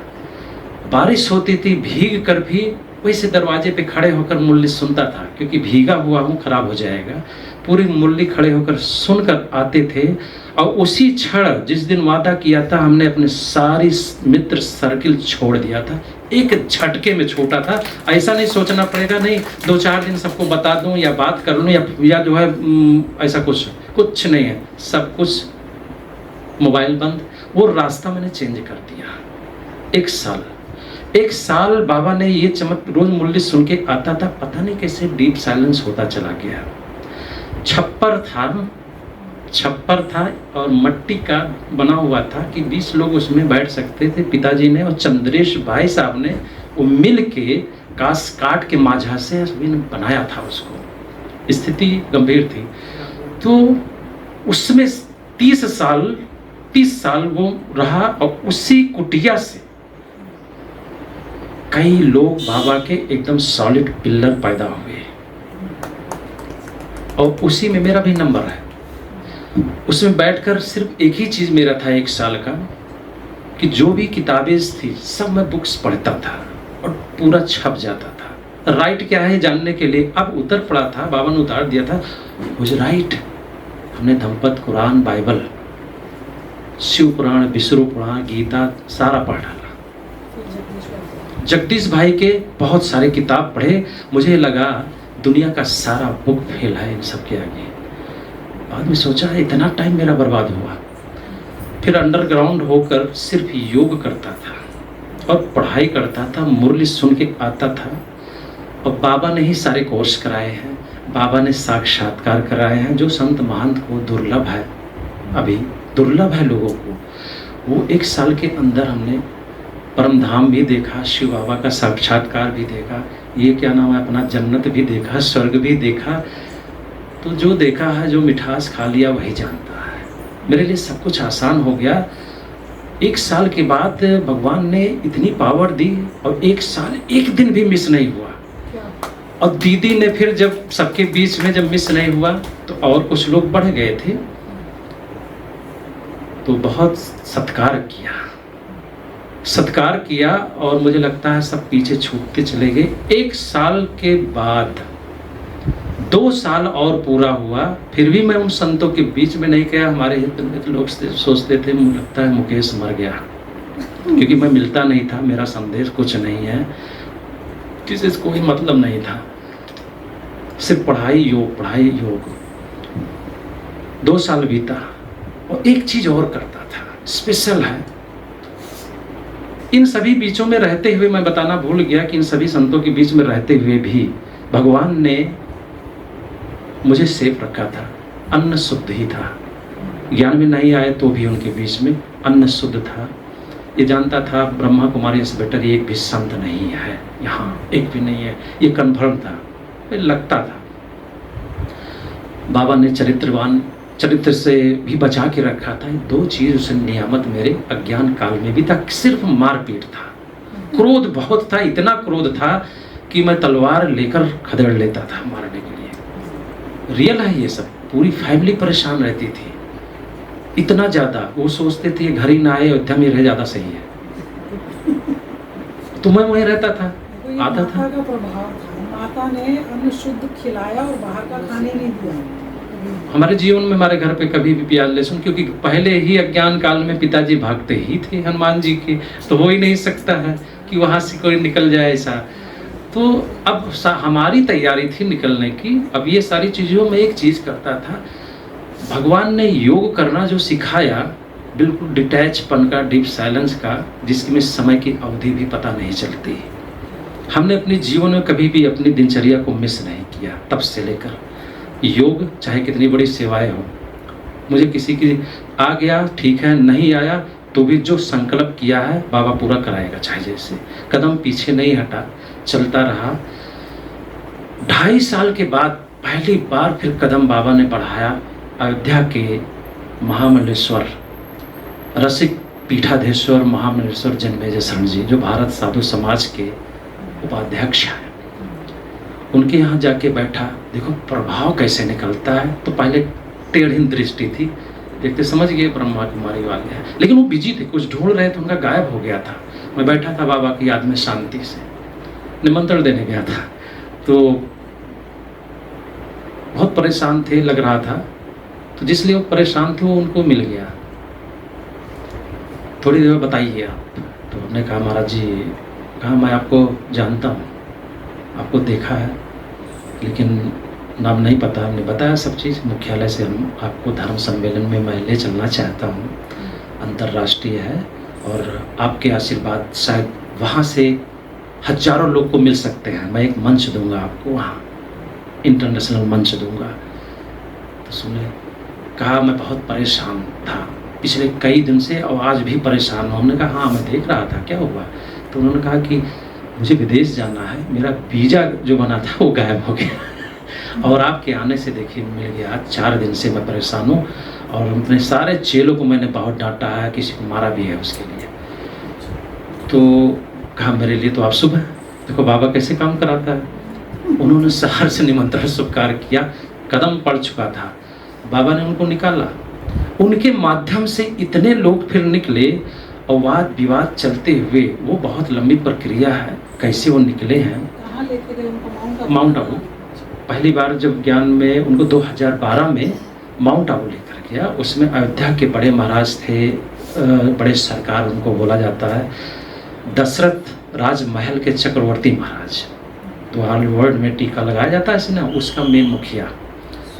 बारिश होती थी, भीग कर भी वैसे दरवाजे पे खड़े होकर मुरली सुनता था, क्योंकि भीगा हुआ हूँ, खराब हो जाएगा। पूरी मुरली खड़े होकर सुनकर आते थे। और उसी क्षण जिस दिन वादा किया था, हमने अपने सारी मित्र सर्किल छोड़ दिया था, एक झटके में छोटा था। ऐसा नहीं सोचना पड़ेगा, नहीं 2-4 दिन सबको बता दूं या बात कर लूं या जो है ऐसा कुछ नहीं है। सब कुछ मोबाइल बंद, वो रास्ता मैंने चेंज कर दिया। 1 साल बाबा ने ये चमक, रोज मुरली सुन के आता था, पता नहीं कैसे डीप साइलेंस होता चला गया। छप्पर था और मट्टी का बना हुआ था कि 20 लोग उसमें बैठ सकते थे। पिताजी ने और चंद्रेश भाई साहब ने वो मिल के काट के माझा से बनाया था उसको। स्थिति गंभीर थी, तो उसमें 30 साल वो रहा। और उसी कुटिया से कई लोग बाबा के एकदम सॉलिड पिलर पैदा हुए, और उसी में मेरा भी नंबर है। उसमें बैठकर सिर्फ एक ही चीज मेरा था 1 साल का, कि जो भी किताबें थी सब मैं बुक्स पढ़ता था और पूरा छप जाता था। राइट क्या है जानने के लिए अब उतर पड़ा था, बाबा ने उतार दिया था राइट। हमने धम्पत, कुरान, बाइबल, शिव पुराण, विष्णु पुराण, गीता सारा पढ़ डाला। जगदीश भाई के बहुत सारे किताब पढ़े, मुझे लगा दुनिया का सारा बुक फेल है इन सब के आगे। बाद में सोचा इतना टाइम मेरा बर्बाद हुआ। फिर अंडरग्राउंड होकर सिर्फ योग करता था और पढ़ाई करता था, मुरली सुन के आता था। और बाबा ने ही सारे कोर्स कराए हैं, बाबा ने साक्षात्कार कराए हैं, जो संत महंत को दुर्लभ है, अभी दुर्लभ है लोगों को। वो 1 साल के अंदर हमने परम धाम भी देखा, शिव बाबा का साक्षात्कार भी देखा, ये क्या नाम है अपना, जन्नत भी देखा, स्वर्ग भी देखा। तो जो देखा है, जो मिठास खा लिया वही जानता है। मेरे लिए सब कुछ आसान हो गया। 1 साल के बाद भगवान ने इतनी पावर दी, और 1 साल 1 दिन भी मिस नहीं हुआ। और दीदी ने फिर जब सबके बीच में जब मिस नहीं हुआ, तो और कुछ लोग बढ़ गए थे, तो बहुत सत्कार किया और मुझे लगता है सब पीछे छूटते चले गए। 1 साल के बाद 2 साल और पूरा हुआ, फिर भी मैं उन संतों के बीच में नहीं गया। हमारे लोग सोचते थे मुझे लगता है मुकेश मर गया, क्योंकि मैं मिलता नहीं था, मेरा संदेश कुछ नहीं है, किसी से कोई मतलब नहीं था, सिर्फ पढ़ाई योग। 2 साल बीता और एक चीज और करता था, स्पेशल है। इन सभी बीचों में रहते हुए मैं बताना भूल गया कि इन सभी संतों के बीच में रहते हुए भी भगवान ने मुझे सेफ रखा था। अन्न शुद्ध ही था, ज्ञान में नहीं आए तो भी उनके बीच में अन्न शुद्ध था। ये जानता था ब्रह्मा कुमारी से बेटर एक भी संत नहीं है यहाँ, एक भी नहीं है, ये कन्फर्म था, लगता था। बाबा ने चरित्र से भी बचा के रखा था। 2 चीज उसे नियामत मेरे अज्ञान काल में भी था, सिर्फ मारपीट था। क्रोध बहुत था, इतना क्रोध था कि मैं तलवार लेकर खदेड़ लेता था मारने के लिए। रियल है ये सब। पूरी फैमिली परेशान रहती थी, इतना ज़्यादा वो सोचते थे घर ही ना आए, अयोध्या में रह ज़्यादा सही है। तो मैं वहीं रहता था, कोई आता था। माता का प्रभाव था, माता ने अन्न शुद्ध खिलाया और बाहर का खाने नहीं दिया। हमारे जीवन में हमारे घर पे कभी भी प्याज लहसुन, क्योंकि पहले ही अज्ञान काल में पिताजी भागते ही थे हनुमान जी के, तो हो ही नहीं सकता है कि वहाँ से कोई निकल जाए ऐसा। तो अब हमारी तैयारी थी निकलने की। अब ये सारी चीज़ों में एक चीज़ करता था, भगवान ने योग करना जो सिखाया, बिल्कुल डिटैचपन का, डीप साइलेंस का, जिसमें समय की अवधि भी पता नहीं चलती। हमने अपने जीवन में कभी भी अपनी दिनचर्या को मिस नहीं किया तब से लेकर। योग चाहे कितनी बड़ी सेवाएं हो, मुझे किसी की आ गया ठीक है, नहीं आया तो भी जो संकल्प किया है बाबा पूरा कराएगा, चाहे जैसे। कदम पीछे नहीं हटा, चलता रहा। 2.5 साल के बाद पहली बार फिर कदम बाबा ने बढ़ाया। अयोध्या के महामंडलेश्वर रसिक पीठाधीश्वर महामंडलेश्वर जन्मेजय शरण जी, जो भारत साधु समाज के उपाध्यक्ष हैं, उनके यहाँ जाके बैठा। देखो प्रभाव कैसे निकलता है। तो पहले टेढ़ी दृष्टि थी, देखते समझ गए ब्रह्मा कुमारी वाले हैं, लेकिन वो बिजी थे, कुछ ढूंढ रहे थे, उनका गायब हो गया था। मैं बैठा था बाबा की याद में शांति से, निमंत्रण देने गया था, तो बहुत परेशान थे लग रहा था। तो जिसलिए वो परेशान थे वो उनको मिल गया। थोड़ी देर बताइए आप। तो हमने कहा महाराज जी, कहा मैं आपको जानता हूँ, आपको देखा है, लेकिन नाम नहीं पता। हमने बताया सब चीज़। मुख्यालय से हम आपको धर्म सम्मेलन में मैं ले चलना चाहता हूँ, अंतर्राष्ट्रीय है, और आपके आशीर्वाद शायद वहाँ से हजारों लोग को मिल सकते हैं। मैं एक मंच दूंगा आपको, वहाँ इंटरनेशनल मंच दूंगा। तो सुने, कहा मैं बहुत परेशान था पिछले कई दिन से, और आज भी परेशान हूँ। हमने कहा हाँ मैं देख रहा था, क्या हुआ? तो उन्होंने कहा कि मुझे विदेश जाना है, मेरा वीज़ा जो बना था वो गायब हो गया, और आपके आने से देखिए मिल गया। 4 दिन से मैं परेशान हूँ, और अपने सारे चेलों को मैंने बहुत डांटा है, किसी को मारा भी है उसके लिए। तो कहा मेरे लिए तो आप शुभ हैं, देखो बाबा कैसे काम कराता है। उन्होंने शहर से निमंत्रण स्वीकार किया, कदम पड़ चुका था, बाबा ने उनको निकाला। उनके माध्यम से इतने लोग फिर निकले, और वाद विवाद चलते हुए, वो बहुत लंबी प्रक्रिया है कैसे वो निकले हैं। कहाँ लेके गए उनको? माउंट आबू। पहली बार जब ज्ञान में उनको 2012 में माउंट आबू लेकर गया। उसमें अयोध्या के बड़े महाराज थे, बड़े सरकार उनको बोला जाता है, दशरथ राजमहल के चक्रवर्ती महाराज। तो ऑल वर्ल्ड में टीका लगाया जाता है इसे ना, उसका मेन मुखिया,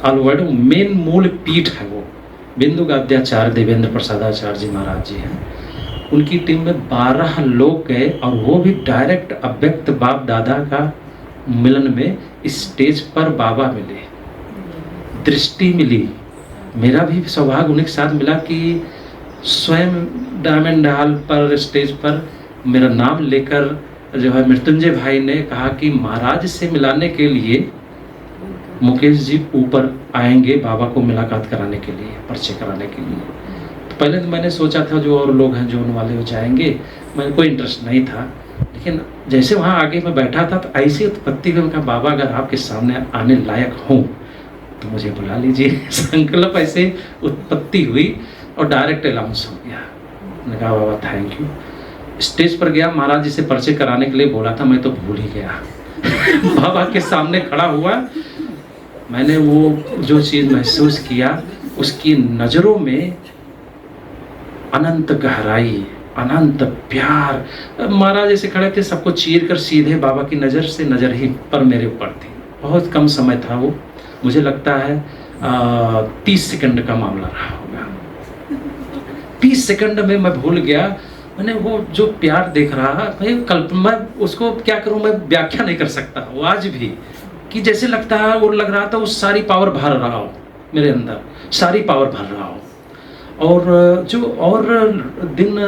ऑल वर्ल्ड मेन मूल पीठ है वो। बिंदु गाद्याचार्य देवेंद्र प्रसादाचार्य जी महाराज जी हैं। उनकी टीम में 12 लोग गए, और वो भी डायरेक्ट अव्यक्त बाप दादा का मिलन में स्टेज पर बाबा मिले, दृष्टि मिली। मेरा भी सौभाग्य उन्हीं के साथ मिला कि स्वयं डायमंड हॉल पर स्टेज पर मेरा नाम लेकर जो है मृत्युंजय भाई ने कहा कि महाराज से मिलाने के लिए मुकेश जी ऊपर आएंगे बाबा को मुलाकात कराने के लिए, परिचय कराने के लिए। तो पहले तो मैंने सोचा था जो और लोग हैं जो उन वाले हो जाएंगे, मैं कोई इंटरेस्ट नहीं था। लेकिन जैसे वहाँ आगे मैं बैठा था तो ऐसी उत्पत्ति में उनका बाबा अगर आपके सामने आने लायक हूँ तो मुझे बुला लीजिए। संकल्प ऐसे उत्पत्ति हुई और डायरेक्ट अनाउंस हो गया। मैंने कहा बाबा थैंक यू। स्टेज पर गया, महाराज जी से परिचय कराने के लिए बोला था, मैं तो भूल ही गया। बाबा के सामने खड़ा हुआ, मैंने वो जो चीज़ महसूस किया, उसकी नज़रों में अनंत गहराई, अनंत प्यार। महाराज ऐसे खड़े थे, सबको चीर कर सीधे बाबा की नज़र से नज़र ही पर मेरे ऊपर थी। बहुत कम समय था वो, मुझे लगता है 30 सेकंड का मामला रहा होगा। 30 सेकंड में मैं भूल गया। मैंने वो जो प्यार देख रहा, मैं उसको क्या करूं, मैं व्याख्या नहीं कर सकता वो आज भी, कि जैसे लगता है वो लग रहा था वो सारी पावर भर रहा हो मेरे अंदर, सारी पावर भर रहा हो। और जो और दिन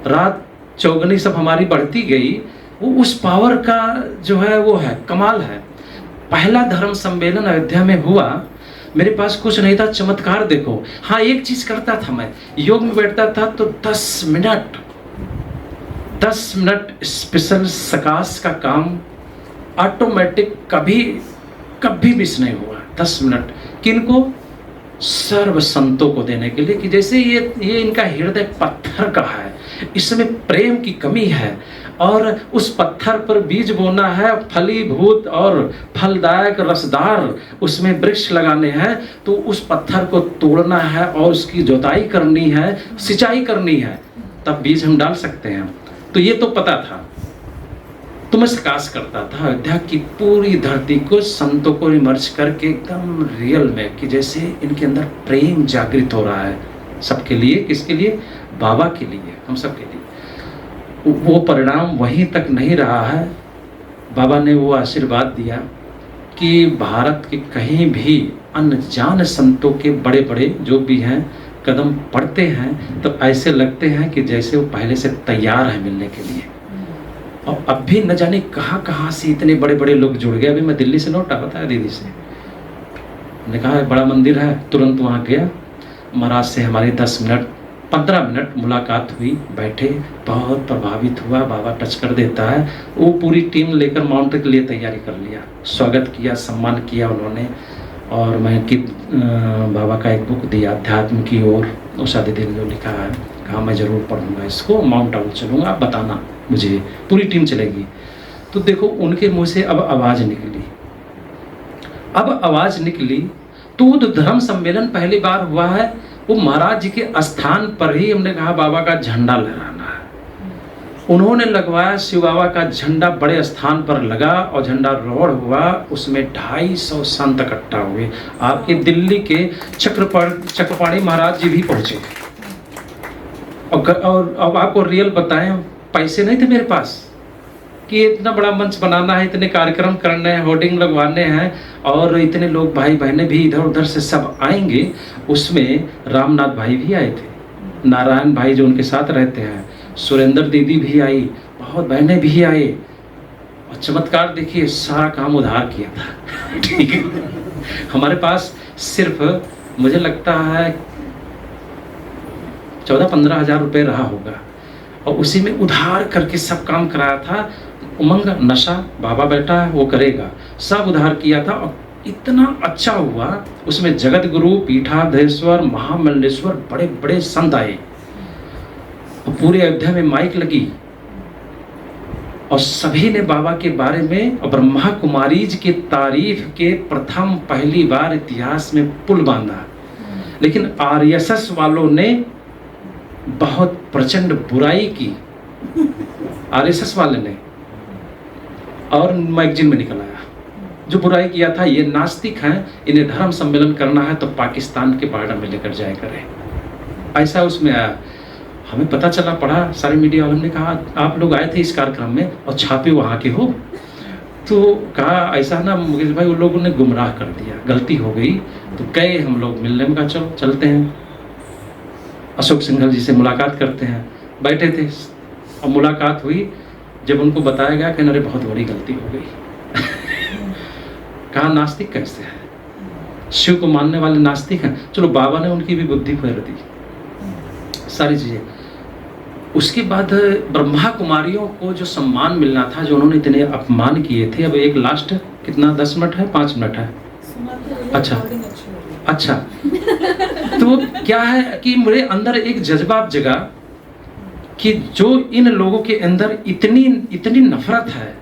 रात चौगनी सब हमारी बढ़ती गई, वो उस पावर का जो है वो है कमाल है। पहला धर्म सम्मेलन अयोध्या में हुआ, मेरे पास कुछ नहीं था, चमत्कार देखो। हाँ एक चीज करता था, मैं योग में बैठता था तो 10 मिनट स्पेशल सकाश का काम ऑटोमेटिक कभी मिस नहीं हुआ। 10 मिनट किनको, सर्व संतों को देने के लिए, कि जैसे ये इनका हृदय पत्थर का है, इसमें प्रेम की कमी है और उस पत्थर पर बीज बोना है, फलीभूत और फलदायक रसदार उसमें वृक्ष लगाने हैं, तो उस पत्थर को तोड़ना है और उसकी जोताई करनी है, सिंचाई करनी है, तब बीज हम डाल सकते हैं। तो ये तो पता था। तो मैं प्रकाश करता था अयोध्या की पूरी धरती को, संतों को इमर्ज करके एकदम रियल में, कि जैसे इनके अंदर प्रेम जागृत हो रहा है सबके लिए। किसके लिए? बाबा के लिए, हम सबके लिए। वो परिणाम वहीं तक नहीं रहा है। बाबा ने वो आशीर्वाद दिया कि भारत के कहीं भी अनजान संतों के बड़े बड़े जो भी हैं कदम पड़ते हैं तो ऐसे लगते हैं कि जैसे वो पहले से तैयार है मिलने के लिए। और अब भी न जाने कहाँ से इतने बड़े बड़े लोग जुड़ गए। अभी मैं दिल्ली से लौटा, बताया दीदी से, मैंने कहा बड़ा मंदिर है, तुरंत वहाँ गया। महाराज से हमारी 10 मिनट 15 मिनट मुलाकात हुई, बैठे, बहुत प्रभावित हुआ। बाबा टच कर देता है। वो पूरी टीम लेकर माउंट के लिए तैयारी कर लिया, स्वागत किया, सम्मान किया उन्होंने। और मैं बाबा का एक बुक दिया, अध्यात्म की ओर, उषा दीदी ने जो लिखा है, कहा मैं ज़रूर पढ़ूंगा इसको, माउंट आबू चलूँगा, आप बताना मुझे, पूरी टीम चलेगी। तो देखो उनके मुंह से अब आवाज़ निकली, अब आवाज़ निकली। तो वो धर्म सम्मेलन पहली बार हुआ है, वो महाराज जी के स्थान पर ही हमने कहा बाबा का झंडा लहराना है। उन्होंने लगवाया, शिव बाबा का झंडा बड़े स्थान पर लगा और झंडा रोड हुआ, उसमें 250 संत इकट्ठा हुए। आपके दिल्ली के चक्रपाणी महाराज जी भी पहुंचे। और अब आपको रियल बताएं, पैसे नहीं थे मेरे पास कि इतना बड़ा मंच बनाना है, इतने कार्यक्रम करने हैं, होर्डिंग लगवाने हैं और इतने लोग भाई बहनें भी इधर उधर से सब आएंगे। उसमें रामनाथ भाई भी आए थे, नारायण भाई जो उनके साथ रहते हैं, सुरेंद्र दीदी भी आई, बहुत बहनें भी आए। और चमत्कार देखिए, सारा काम उधार किया था। ठीक है, हमारे पास सिर्फ मुझे लगता है 14-15 हज़ार रुपये रहा होगा और उसी में उधार करके सब काम कराया था। उमंग नशा बाबा बैठा है वो करेगा, सब उधार किया था और इतना अच्छा हुआ। उसमें जगत गुरु, पीठाधीश्वर, महामंडलेश्वर, बड़े बड़े संत आए और पूरे अयोध्या में माइक लगी और सभी ने बाबा के बारे में और ब्रह्मा कुमारीज के तारीफ के प्रथम पहली बार इतिहास में पुल बांधा। लेकिन आरएसएस वालों ने बहुत प्रचंड बुराई की, आरएसएस वाले ने, और मैगजीन में निकल आया जो बुराई किया था, ये नास्तिक हैं, इन्हें धर्म सम्मेलन करना है तो पाकिस्तान के बॉर्डर में लेकर जाया करें, ऐसा उसमें आया। हमें पता चला, पढ़ा, सारे मीडिया वालों ने कहा आप लोग आए थे इस कार्यक्रम में और छापे वहाँ के हो। तो कहा ऐसा ना मुकेश भाई, उन लोगों ने गुमराह कर दिया, गलती हो गई। तो गए हम लोग मिलने में, कहा चलो चलते हैं, अशोक सिंघल जी से मुलाकात करते हैं। बैठे थे और मुलाकात हुई। जब उनको बताया गया कि अरे बहुत बड़ी गलती हो गई। कहा नास्तिक कैसे है, शिव को मानने वाले नास्तिक हैं। चलो बाबा ने उनकी भी बुद्धि फेर दी, सारी चीज़ें। उसके बाद ब्रह्मा कुमारियों को जो सम्मान मिलना था, जो उन्होंने इतने अपमान किए थे, अब एक लास्ट कितना 10 मिनट है, 5 मिनट है, अच्छा तो क्या है कि मेरे अंदर एक जज्बा जगा कि जो इन लोगों के अंदर इतनी नफरत है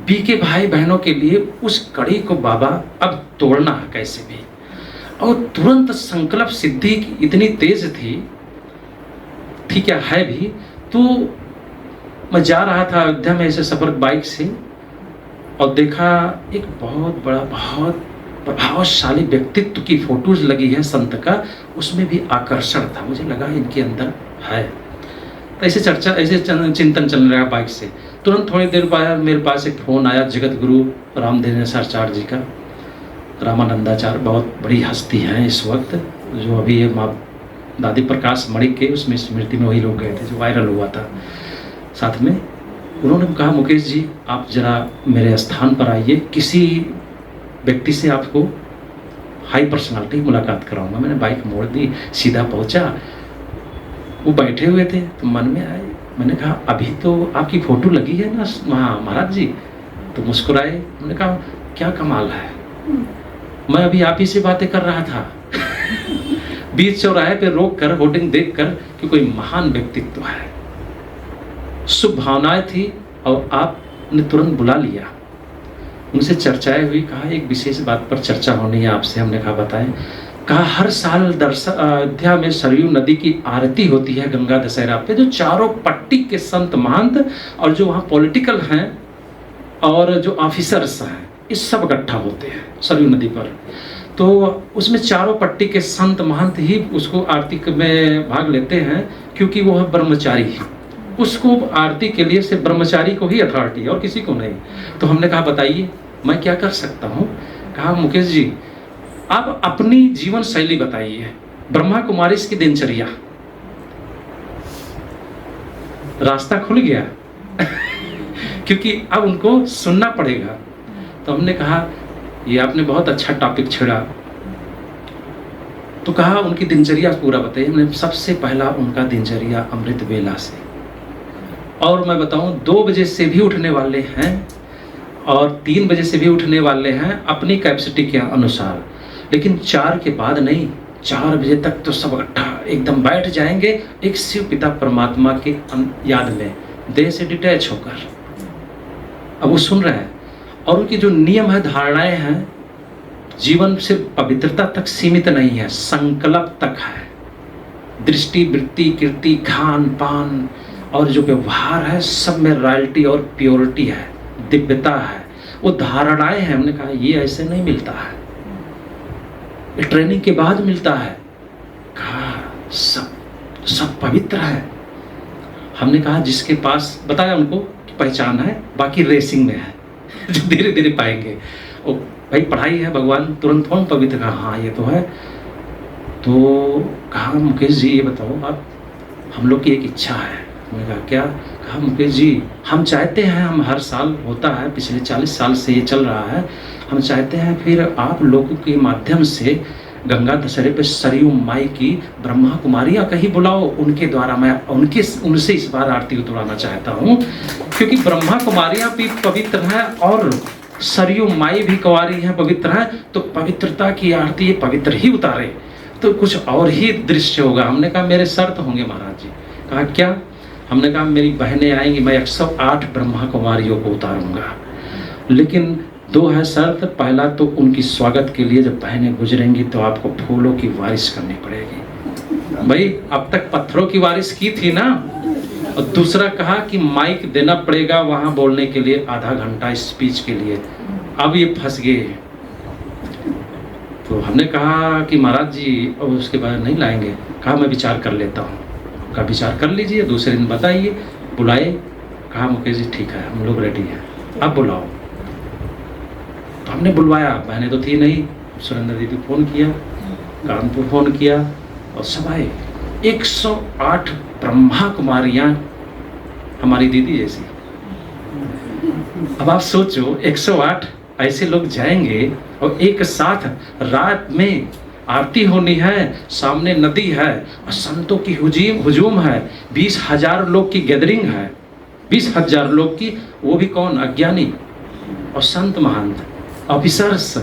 बीके भाई बहनों के लिए, उस कड़ी को बाबा अब तोड़ना है कैसे भी। और तुरंत संकल्प सिद्धि इतनी तेज थी, ठीक है भी। तो मैं जा रहा था अयोध्या में ऐसे सफर बाइक से और देखा एक बहुत बड़ा, बहुत प्रभावशाली व्यक्तित्व की फोटोज लगी है संत का, उसमें भी आकर्षण था। मुझे लगा इनके अंदर है। तो ऐसे चर्चा, ऐसे चिंतन चल रहा है बाइक से। तुरंत थोड़ी देर बाद मेरे पास एक फ़ोन आया जगत गुरु रामदेवनाचार्य जी का, रामानंदाचार्य, बहुत बड़ी हस्ती हैं इस वक्त, जो अभी ये माँ दादी प्रकाश मणि के उसमें स्मृति में वही लोग गए थे जो वायरल हुआ था साथ में। उन्होंने कहा मुकेश जी आप जरा मेरे स्थान पर आइए, किसी व्यक्ति से आपको हाई पर्सनालिटी मुलाकात कराऊंगा। मैंने बाइक मोड़ दी, सीधा पहुंचा। वो बैठे हुए थे तो मन में आए, मैंने कहा अभी तो आपकी फ़ोटो लगी है ना वहाँ महाराज जी। तो मुस्कुराए, उन्होंने कहा क्या कमाल है, मैं अभी आप ही से बातें कर रहा था बीच चौराहे पे रोक कर होर्डिंग देख कर कि कोई महान व्यक्तित्व है, शुभ भावनाएं थी और आपने तुरंत बुला लिया। उनसे चर्चाएं हुई, कहा एक विशेष बात पर चर्चा होनी है आपसे। हमने कहा बताएं। कहा हर साल अयोध्या में सरयू नदी की आरती होती है गंगा दशहरा पे, जो चारों पट्टी के संत महंत और जो वहाँ पॉलिटिकल हैं और जो ऑफिसर्स हैं, इस सब इकट्ठा होते हैं सरयू नदी पर। तो उसमें चारों पट्टी के संत महंत ही उसको आरती में भाग लेते हैं, क्योंकि वो है ब्रह्मचारी है। उसको आरती के लिए सिर्फ ब्रह्मचारी को ही अथॉरिटी है और किसी को नहीं। तो हमने कहा बताइए मैं क्या कर सकता हूँ। कहा मुकेश जी आप अपनी जीवन शैली बताइए, ब्रह्मा कुमारी की दिनचर्या। रास्ता खुल गया क्योंकि अब उनको सुनना पड़ेगा। तो हमने कहा ये आपने बहुत अच्छा टॉपिक छेड़ा। तो कहा उनकी दिनचर्या पूरा बताइए। हमने सबसे पहला उनका दिनचर्या अमृत वेला से, और मैं बताऊं 2 बजे से भी उठने वाले हैं और 3 बजे से भी उठने वाले हैं अपनी कैपेसिटी के अनुसार, लेकिन 4 के बाद नहीं, 4 बजे तक तो सब इकट्ठा एकदम बैठ जाएंगे एक शिव पिता परमात्मा के याद में, देह से डिटैच होकर। अब वो सुन रहे हैं और उनकी जो नियम है, धारणाएं हैं, जीवन सिर्फ पवित्रता तक सीमित नहीं है, संकल्प तक है। दृष्टि, वृत्ति, कीर्ति, खान पान और जो व्यवहार है सब में रॉयल्टी और प्योरिटी है, दिव्यता है, वो धारणाएं हैं। हमने कहा ये ऐसे नहीं मिलता है, ये ट्रेनिंग के बाद मिलता है। कहा सब पवित्र है। हमने कहा जिसके पास, बताया उनको कि पहचान है, बाकी रेसिंग में है जो धीरे धीरे पाएंगे। ओ भाई पढ़ाई है, भगवान तुरंत कौन पवित्र। कहा हाँ ये तो है। तो कहा मुकेश जी ये बताओ आप, हम लोग की एक इच्छा है। मैंने कहा क्या। कहा मुकेश जी हम चाहते हैं, हम हर साल होता है, पिछले 40 साल से ये चल रहा है, हम चाहते हैं फिर आप लोगों के माध्यम से गंगा दशहरे पे सरयू माई की ब्रह्मा कुमारियाँ कहीं बुलाओ, उनके द्वारा मैं उनसे इस बार आरती उतरवाना चाहता हूँ, क्योंकि ब्रह्मा कुमारियाँ भी पवित्र हैं और सरयू माई भी कुंवारी हैं, पवित्र हैं। तो पवित्रता की आरती ये पवित्र ही उतारे तो कुछ और ही दृश्य होगा। हमने कहा मेरे शर्त होंगे महाराज जी। कहा क्या। हमने कहा मेरी बहनें आएंगी, मैं 108 ब्रह्मा कुमारियों को उतारूंगा, लेकिन 2 है शर्त। पहला तो उनकी स्वागत के लिए जब बहनें गुजरेंगी तो आपको फूलों की बारिश करनी पड़ेगी। भाई अब तक पत्थरों की बारिश की थी ना। और दूसरा कहा कि माइक देना पड़ेगा वहां बोलने के लिए, आधा घंटा स्पीच के लिए। अब ये फंस गए। तो हमने कहा कि महाराज जी और उसके बाद नहीं लाएंगे। कहा मैं विचार कर लेता हूँ। का विचार कर लीजिए, दूसरे दिन बताइए। बुलाए। कहा मुकेश जी ठीक है हम लोग रेडी हैं, अब बुलाओ। तो हमने बुलवाया, बहनें तो थी नहीं, सुरेंद्र दीदी फ़ोन किया, कानपुर फ़ोन किया और सब आए। 108 ब्रह्मा कुमारियाँ हमारी दीदी जैसी। अब आप सोचो 108 ऐसे लोग जाएंगे और एक साथ रात में आरती होनी है, सामने नदी है और संतों की हुजूम है, 20,000 लोग की गैदरिंग है, 20,000 लोग की, वो भी कौन, अज्ञानी और संत महंत ऑफिसर्स।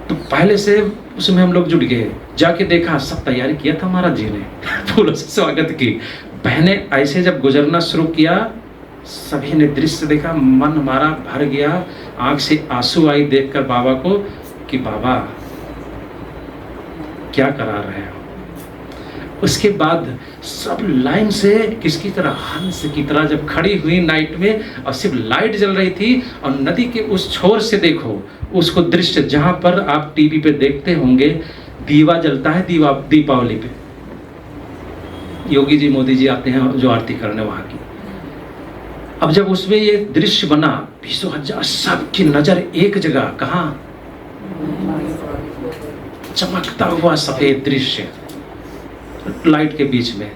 तो पहले से उसमें हम लोग जुट गए। जाके देखा सब तैयारी किया था महाराज जी ने फूलों से स्वागत की। बहनें ऐसे जब गुजरना शुरू किया, सभी ने दृश्य देखा, मन हमारा भर गया, आंख से आंसू आई देखकर बाबा को कि बाबा क्या करा रहे हो। उसके बाद सब लाइन से किसकी तरह, हंस की तरह जब खड़ी हुई नाइट में और सिर्फ लाइट जल रही थी और नदी के उस छोर से देखो उसको दृश्य जहां पर आप टीवी पे देखते होंगे दीवा जलता है, दीपावली पे योगी जी मोदी जी आते हैं जो आरती करने वहां की। अब जब उसमें ये दृश्य बना, 20,000 सबकी नजर एक जगह, कहाँ, चमकता हुआ सफेद दृश्य लाइट के बीच में,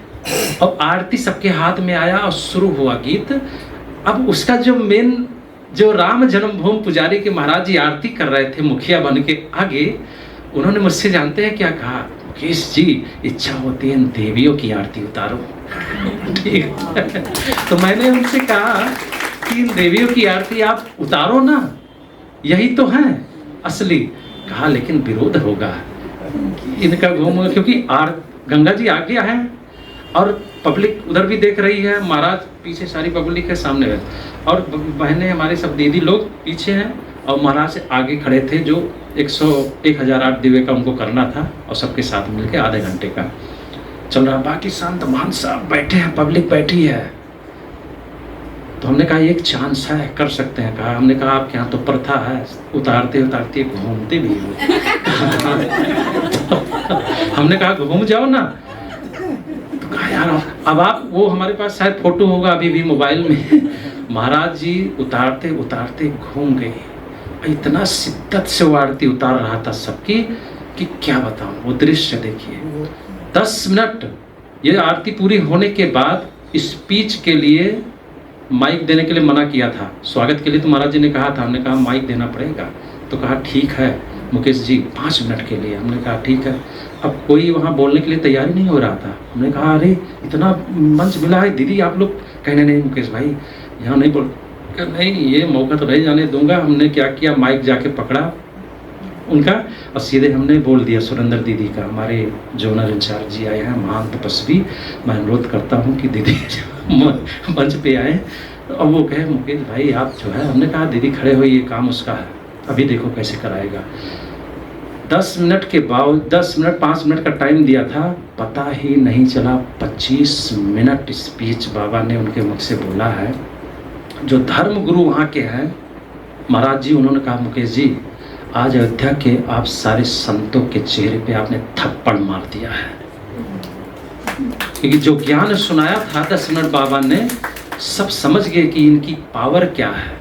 और आरती सबके हाथ में आया और शुरू हुआ गीत। अब उसका जो मेन, जो राम जन्मभूमि पुजारी के महाराज जी आरती कर रहे थे मुखिया बन के आगे, उन्होंने मुझसे जानते हैं क्या कहा, मुकेश जी इच्छा होती है देवियों की आरती उतारो ठीक है। तो मैंने उनसे कहा कि इन देवियों की आरती आप उतारो ना, यही तो है असली। कहा लेकिन विरोध होगा इनका घूम, क्योंकि गंगा जी आगे है और पब्लिक उधर भी देख रही है, महाराज पीछे सारी पब्लिक है सामने है, और बहनें हमारी सब दीदी लोग पीछे हैं और महाराज से आगे खड़े थे जो 1008 दिव्य का उनको करना था, और सबके साथ मिलके आधे घंटे का चल रहा। बाकी शांत मान साहब बैठे हैं, पब्लिक बैठी है। तो हमने कहा एक चांस है, कर सकते हैं। कहा, हमने कहा आपके यहाँ तो प्रथा है उतारते उतारते घूमते भी हो। हमने कहा घूम जाओ ना। तो कहा यार अब आप, वो हमारे पास शायद फोटो होगा अभी भी मोबाइल में, महाराज जी उतारते उतारते घूम गए। इतना शिद्दत से वो आरती उतार रहा था सबकी कि क्या बताऊं। वो दृश्य देखिए, 10 मिनट ये आरती पूरी होने के बाद स्पीच के लिए माइक देने के लिए मना किया था। स्वागत के लिए तो महाराज जी ने कहा था, हमने कहा माइक देना पड़ेगा। तो कहा ठीक है मुकेश जी 5 मिनट के लिए। हमने कहा ठीक है। अब कोई वहाँ बोलने के लिए तैयारी नहीं हो रहा था। हमने कहा अरे इतना मंच मिला है दीदी आप लोग, कहने नहीं मुकेश भाई यहाँ नहीं बोल, नहीं ये मौका तो नहीं जाने दूंगा। हमने क्या किया, माइक जाके पकड़ा उनका और सीधे हमने बोल दिया सुरेंद्र दीदी का। हमारे जोनल इंचार्ज जी आए हैं, महान तपस्वी, मैं अनुरोध करता हूँ कि दीदी मंच पे आए। अब वो कहे मुकेश भाई आप जो है, हमने कहा दीदी खड़े हो, ये काम उसका है, अभी देखो कैसे कराएगा। 10 मिनट के बाद 10 मिनट 5 मिनट का टाइम दिया था, पता ही नहीं चला 25 मिनट स्पीच बाबा ने उनके मुख से बोला है। जो धर्म गुरु वहाँ के हैं महाराज जी, उन्होंने कहा मुकेश जी आज अयोध्या के आप सारे संतों के चेहरे पे आपने थप्पड़ मार दिया है, क्योंकि जो ज्ञान सुनाया था 10 मिनट बाबा ने, सब समझ गए कि इनकी पावर क्या है।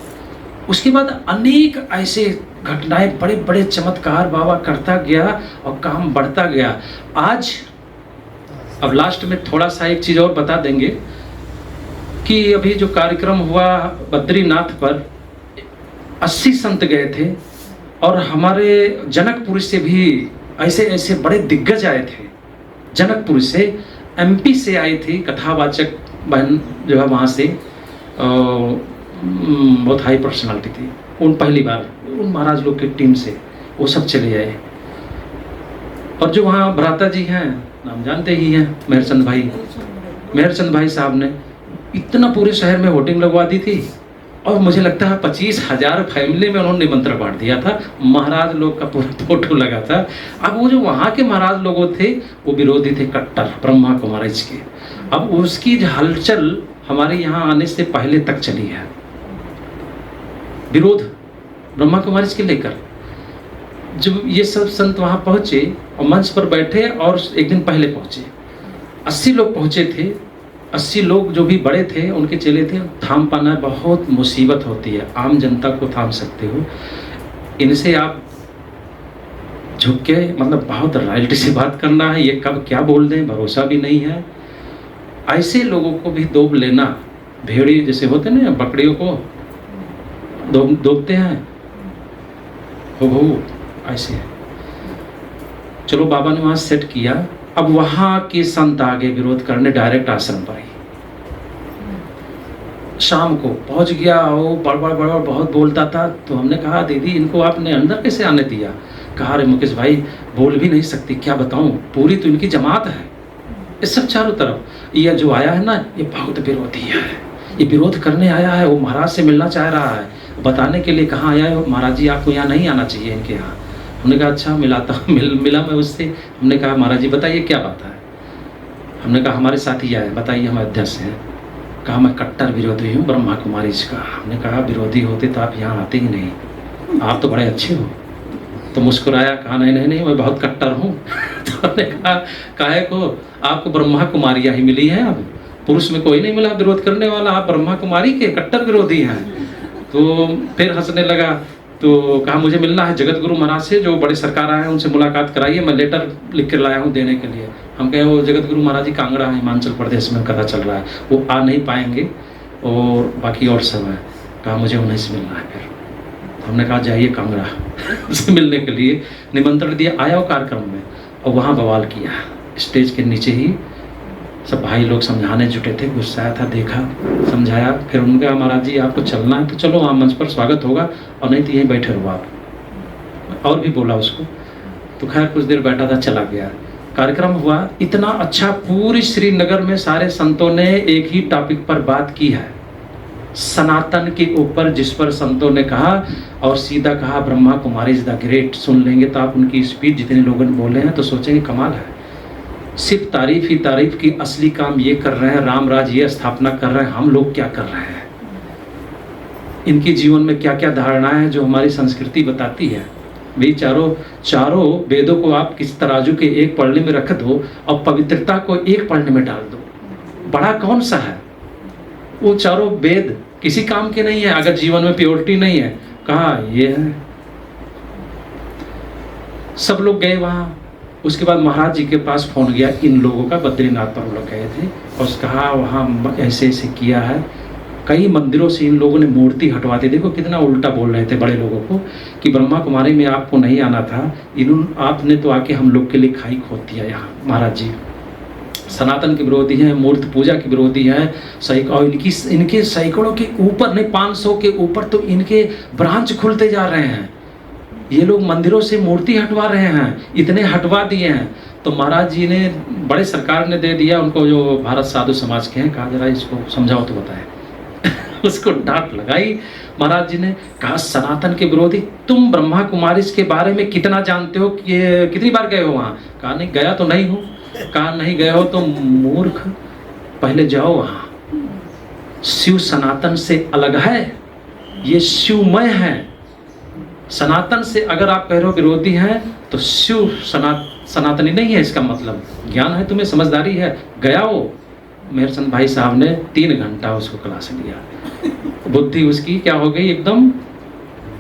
उसके बाद अनेक ऐसे घटनाएं, बड़े बड़े चमत्कार बाबा करता गया और काम बढ़ता गया। आज अब लास्ट में थोड़ा सा एक चीज और बता देंगे कि अभी जो कार्यक्रम हुआ बद्रीनाथ पर 80 संत गए थे, और हमारे जनकपुर से भी ऐसे ऐसे बड़े दिग्गज आए थे। जनकपुर से, MP से आई थी कथावाचक बहन जो है वहाँ से, बहुत हाई पर्सनालिटी थी। उन पहली बार उन महाराज लोग की टीम से वो सब चले आए। और जो वहाँ भ्राता जी हैं, नाम जानते ही हैं, मेहरचंद भाई साहब ने इतना पूरे शहर में वोटिंग लगवा दी थी, और मुझे लगता है 25,000 फैमिली में उन्होंने निमंत्रण बांट दिया था। महाराज लोग का पूरा फोटो लगा था। अब वो जो वहाँ के महाराज लोगों थे वो विरोधी थे कट्टर ब्रह्मा कुमारीज के। अब उसकी हलचल हमारे यहाँ आने से पहले तक चली है, विरोध ब्रह्मा कुमारीज के लेकर। जब ये सब संत वहाँ पहुँचे और मंच पर बैठे, और एक दिन पहले पहुँचे 80 लोग पहुँचे थे। 80 लोग जो भी बड़े थे उनके चेले थे। थाम पाना बहुत मुसीबत होती है, आम जनता को थाम सकते हो, इनसे आप झुक के मतलब बहुत रॉयल्टी से बात करना है, ये कब क्या बोल दें भरोसा भी नहीं है। ऐसे लोगों को भी दोब लेना, भेड़ी जैसे होते ना बकरियों को दोबते हैं हो ऐसे। चलो बाबा ने वहाँ सेट किया। अब वहाँ के संत आगे विरोध करने डायरेक्ट आश्रम पर ही। शाम को पहुँच गया, वो बड़बड़ बहुत बोलता था। तो हमने कहा दीदी इनको आपने अंदर कैसे आने दिया? कहा अरे मुकेश भाई बोल भी नहीं सकती, क्या बताऊँ, पूरी तो इनकी जमात है, इस सब चारों तरफ। ये जो आया है ना ये बहुत विरोधी है, ये विरोध करने आया है, वो महाराज से मिलना चाह रहा है, बताने के लिए कहाँ आया है महाराज जी आपको यहाँ नहीं आना चाहिए इनके यहाँ। हमने कहा अच्छा मिला मैं उससे। हमने कहा महाराज जी बताइए क्या बात है। हमने कहा हमारे साथ ही आए, बताइए हम अयोध्या से हैं। कहा मैं कट्टर विरोधी हूँ ब्रह्मा कुमारीज का। हमने कहा विरोधी होते तो आप यहाँ आते ही नहीं, आप तो बड़े अच्छे हो। तो मुस्कुराया, कहा नहीं मैं बहुत कट्टर हूँ। तो हमने कहा काहे को, आपको ब्रह्मा कुमारियाँ ही मिली हैं, अब पुरुष में कोई नहीं मिला विरोध करने वाला, आप ब्रह्मा कुमारी के कट्टर विरोधी हैं। तो फिर हंसने लगा। तो कहा मुझे मिलना है जगत गुरु महाराज से, जो बड़े सरकार आए हैं उनसे मुलाकात कराइए, मैं लेटर लिख कर लाया हूँ देने के लिए। हम कहे वो जगत गुरु महाराज जी कांगड़ा है, हिमाचल प्रदेश में कथा चल रहा है, वो आ नहीं पाएंगे और बाकी और सब है। कहा मुझे उन्हीं से मिलना है। फिर हमने कहा जाइए कांगड़ा से मिलने के लिए निमंत्रण दिया। आया वो कार्यक्रम में और वहाँ बवाल किया, स्टेज के नीचे ही सब भाई लोग समझाने जुटे थे। गुस्साया था, देखा, समझाया। फिर उनका महाराज जी आपको चलना है तो चलो, वहाँ मंच पर स्वागत होगा, और नहीं तो यहीं बैठे रहो आप। और भी बोला उसको, तो खैर कुछ देर बैठा था, चला गया। कार्यक्रम हुआ इतना अच्छा, पूरी श्रीनगर में सारे संतों ने एक ही टॉपिक पर बात की है, सनातन के ऊपर, जिस पर संतों ने कहा और सीधा कहा Brahma Kumari is the great. सुन लेंगे तो आप उनकी स्पीच जितने लोगों ने बोले हैं तो सोचेंगे कमाल है, सिर्फ तारीफ ही तारीफ की, असली काम ये कर रहे हैं, राम राज ये स्थापना कर रहे हैं, हम लोग क्या कर रहे हैं, इनके जीवन में क्या क्या धारणाएं हैं जो हमारी संस्कृति बताती है। भी चारों वेदों को आप किस तराजू के एक पलड़े में रख दो और पवित्रता को एक पलड़े में डाल दो, बड़ा कौन सा है? वो चारों वेद किसी काम के नहीं है अगर जीवन में प्योरिटी नहीं है। कहाँ ये है? सब लोग गए वहां। उसके बाद महाराज जी के पास फोन गया इन लोगों का, बद्रीनाथ पर लोग गए थे, और कहा वहाँ ऐसे ऐसे किया है, कई मंदिरों से इन लोगों ने मूर्ति हटवा दी। देखो कितना उल्टा बोल रहे थे बड़े लोगों को कि ब्रह्मा कुमारी में आपको नहीं आना था, आपने तो आके हम लोग के लिए खाई खोद दिया। यहाँ महाराज जी सनातन के विरोधी हैं, मूर्ति पूजा के विरोधी हैं, और इनके सैकड़ों के ऊपर नहीं 500 के ऊपर तो इनके ब्रांच खुलते जा रहे हैं। ये लोग मंदिरों से मूर्ति हटवा रहे हैं, इतने हटवा दिए हैं। तो महाराज जी ने, बड़े सरकार ने दे दिया उनको, जो भारत साधु समाज के हैं, कहा जरा इसको समझाओ तो बताए। उसको डांट लगाई। महाराज जी ने कहा सनातन के विरोधी, तुम ब्रह्मा कुमारी के बारे में कितना जानते हो, कि कितनी बार गए हो वहाँ? कहा नहीं गया तो नहीं हूँ। कहा नहीं गए हो तो मूर्ख, पहले जाओ वहाँ। शिव सनातन से अलग है, ये शिवमय है। सनातन से अगर आप कह रहे हो विरोधी हैं तो शिव सनातनी नहीं है, इसका मतलब ज्ञान है, तुम्हें समझदारी है। गया वो मेहरचंद भाई साहब ने 3 घंटा उसको क्लास लिया, बुद्धि उसकी क्या हो गई, एकदम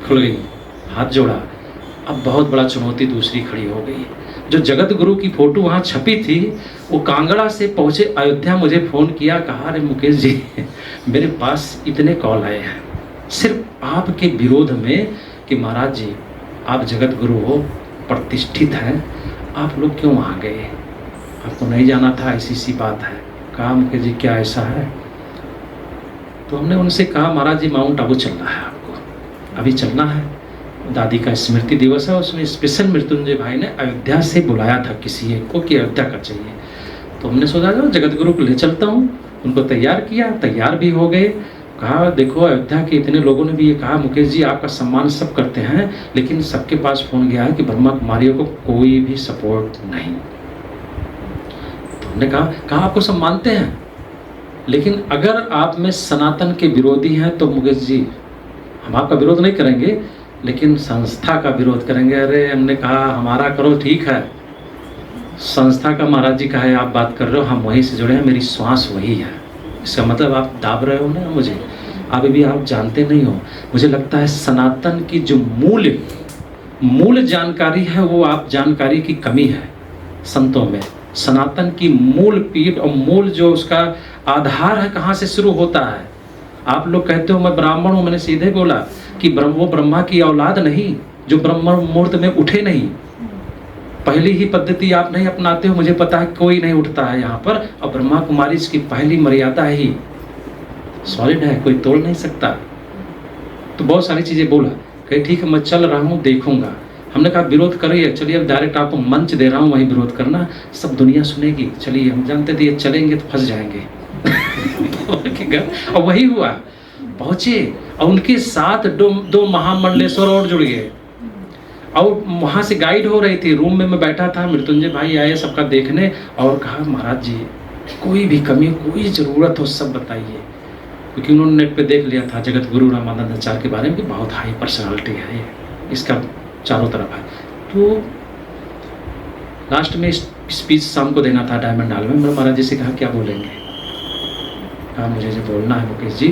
खुल गई, हाथ जोड़ा। अब बहुत बड़ा चुनौती दूसरी खड़ी हो गई। जो जगत गुरु की फोटो वहाँ छपी थी, वो कांगड़ा से पहुँचे अयोध्या, मुझे फ़ोन किया, कहा अरे मुकेश जी मेरे पास इतने कॉल आए हैं सिर्फ आपके विरोध में कि महाराज जी आप जगत गुरु हो, प्रतिष्ठित हैं, आप लोग क्यों वहाँ गए, आपको नहीं जाना था, ऐसी सी बात है। कहा मुकेश जी क्या ऐसा है? तो हमने उनसे कहा महाराज जी माउंट आबू चलना है, आपको अभी चलना है, दादी का स्मृति दिवस है, उसमें स्पेशल मृत्युंजय भाई ने अयोध्या से बुलाया था किसी एक को कि अयोध्या का चाहिए। तो हमने सोचा जो जगत गुरु को ले चलता हूँ, उनको तैयार किया, तैयार भी हो गए। कहा देखो अयोध्या के इतने लोगों ने भी ये कहा मुकेश जी आपका सम्मान सब करते हैं, लेकिन सबके पास फोन गया है कि ब्रह्मा कुमारियों को कोई भी सपोर्ट नहीं। तो हमने कहा आपको सब मानते हैं, लेकिन अगर आप में सनातन के विरोधी हैं तो मुकेश जी हम आपका विरोध नहीं करेंगे, लेकिन संस्था का विरोध करेंगे। अरे हमने कहा हमारा करो ठीक है, संस्था का महाराज जी का है, आप बात कर रहे हो, हम वहीं से जुड़े हैं, मेरी श्वास वही है। इसका मतलब आप दाब रहे हो ना मुझे, अभी भी आप जानते नहीं हो। मुझे लगता है सनातन की जो मूल जानकारी है वो आप जानकारी की कमी है संतों में। सनातन की मूल पीठ और मूल जो उसका आधार है कहाँ से शुरू होता है। आप लोग कहते हो मैं ब्राह्मण हूँ, मैंने सीधे बोला कि वो ब्रह्मा की औलाद नहीं जो ब्रह्म मुहूर्त में उठे नहीं। पहली ही पद्धति आप नहीं अपनाते हो, मुझे पता है कोई नहीं उठता है यहाँ पर, और ब्रह्मा कुमारी इसकी पहली मर्यादा ही सॉलिड है, कोई तोड़ नहीं सकता। तो बहुत सारी चीज़ें बोला, कहे ठीक है मैं चल रहा हूँ देखूंगा। हमने कहा विरोध करिए, चलिए अब डायरेक्ट आपको मंच दे रहा हूँ, वहीं विरोध करना, सब दुनिया सुनेगी। चलिए हम जानते थे ये चलेंगे तो फंस जाएंगे और वही हुआ, पहुँचे और उनके साथ दो महामंडलेश्वर और जुड़ गए, और वहाँ से गाइड हो रही थी। रूम में मैं बैठा था, मृत्युंजय भाई आए सबका देखने, और कहा महाराज जी कोई भी कमी कोई ज़रूरत हो सब बताइए, क्योंकि उन्होंने नेट पे देख लिया था जगत गुरु रामानंद आचार्य के बारे में कि बहुत हाई पर्सनालिटी है ये, इसका चारों तरफ है। तो लास्ट में स्पीच शाम को देना था डायमंड हॉल में। मैंने महाराज जी से कहा क्या बोलेंगे? कहा मुझे जो बोलना है मुकेश जी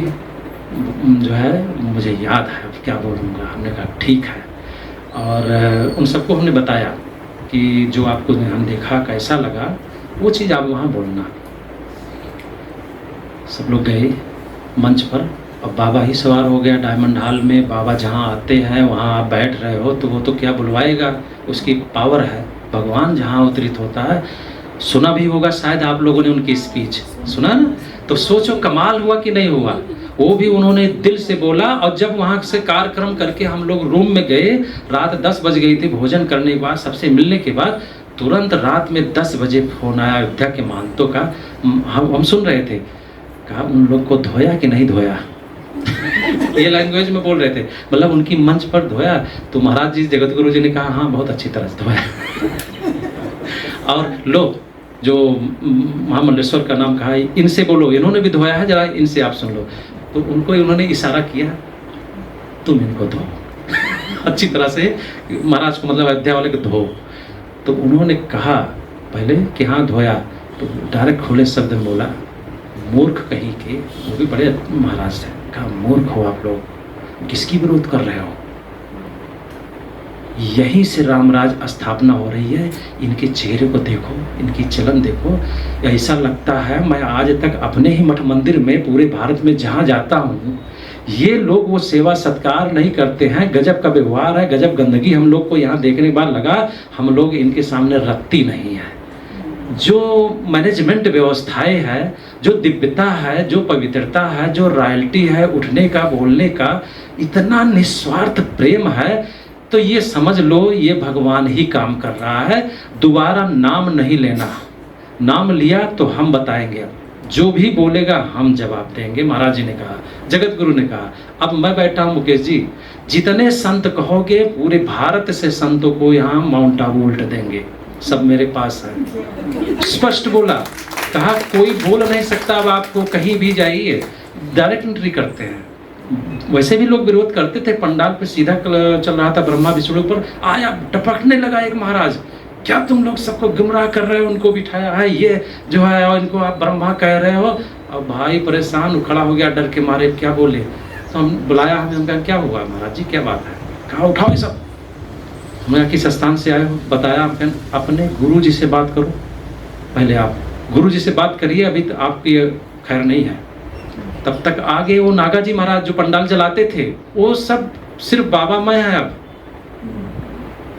जो है मुझे याद है, अब क्या बोलूँगा। हमने कहा ठीक है, और उन सबको हमने बताया कि जो आपको हम देखा कैसा लगा वो चीज़ आप वहाँ बोलना। सब लोग गए मंच पर, अब बाबा ही सवार हो गया डायमंड हॉल में। बाबा जहाँ आते हैं वहाँ आप बैठ रहे हो तो वो तो क्या बुलवाएगा, उसकी पावर है। भगवान जहाँ अवतरित होता है, सुना भी होगा शायद आप लोगों ने उनकी स्पीच, सुना ना, तो सोचो कमाल हुआ कि नहीं हुआ। वो भी उन्होंने दिल से बोला। और जब वहाँ से कार्यक्रम करके हम लोग रूम में गए, रात 10 बज गई थी, भोजन करने के बाद, सबसे मिलने के बाद, तुरंत रात में 10 बजे फोन आया अयोध्या के महंतों का। हम सुन रहे थे, कहा उन लोग को धोया कि नहीं धोया। ये लैंग्वेज में बोल रहे थे, मतलब उनकी मंच पर धोया। तो महाराज जी, जगत गुरु जी ने कहा हाँ बहुत अच्छी तरह से धोया। और लो जो महामंडलेश्वर का नाम कहा, इनसे बोलो, इन्होंने भी धोया है, जरा इनसे आप सुन लो। तो उनको उन्होंने इशारा किया, तुम इनको धो अच्छी तरह से, महाराज को मतलब अयोध्या वाले को धो। तो उन्होंने कहा पहले कि हाँ धोया। तो डायरेक्ट खुले शब्द में बोला, मूर्ख कहीं के, वो भी बड़े महाराज थे, कहा मूर्ख हो आप लोग, किसकी विरोध कर रहे हो। यहीं से रामराज स्थापना हो रही है। इनके चेहरे को देखो, इनकी चलन देखो, ऐसा लगता है मैं आज तक अपने ही मठ मंदिर में पूरे भारत में जहाँ जाता हूँ, ये लोग वो सेवा सत्कार नहीं करते हैं। गजब का व्यवहार है, गजब गंदगी हम लोग को यहाँ देखने के बाद लगा, हम लोग इनके सामने रखती नहीं है। जो मैनेजमेंट व्यवस्थाएं है, जो दिव्यता है, जो पवित्रता है, जो रॉयल्टी है, उठने का बोलने का, इतना निस्वार्थ प्रेम है, तो ये समझ लो ये भगवान ही काम कर रहा है। दोबारा नाम नहीं लेना, नाम लिया तो हम बताएंगे, जो भी बोलेगा हम जवाब देंगे। महाराज जी ने कहा, जगत गुरु ने कहा, अब मैं बैठा हूँ मुकेश जी, जितने संत कहोगे पूरे भारत से संतों को यहाँ माउंट आबू उल्ट देंगे, सब मेरे पास है। स्पष्ट बोला, कहा कोई बोल नहीं सकता, अब आपको कहीं भी जाइए डायरेक्ट एंट्री करते हैं। वैसे भी लोग विरोध करते थे, पंडाल पे सीधा चल रहा था ब्रह्मा विष्णु पर, आया टपकने लगा एक महाराज, क्या तुम लोग सबको गुमराह कर रहे हो, उनको बिठाया है ये जो है, और इनको आप ब्रह्मा कह रहे हो। अब भाई परेशान खड़ा हो गया डर के मारे, क्या बोले। तो हम बुलाया, हमें कहा क्या हुआ महाराज जी, क्या बात है। कहा उठाओ ये सब, मैं किस स्थान से आए हो, बताया। अपने गुरु जी से बात करो, पहले आप गुरु जी से बात करिए, अभी तो आपकी खैर नहीं है। तब तक आगे वो नागा जी महाराज जो पंडाल जलाते थे, वो सब सिर्फ बाबा मैं है। अब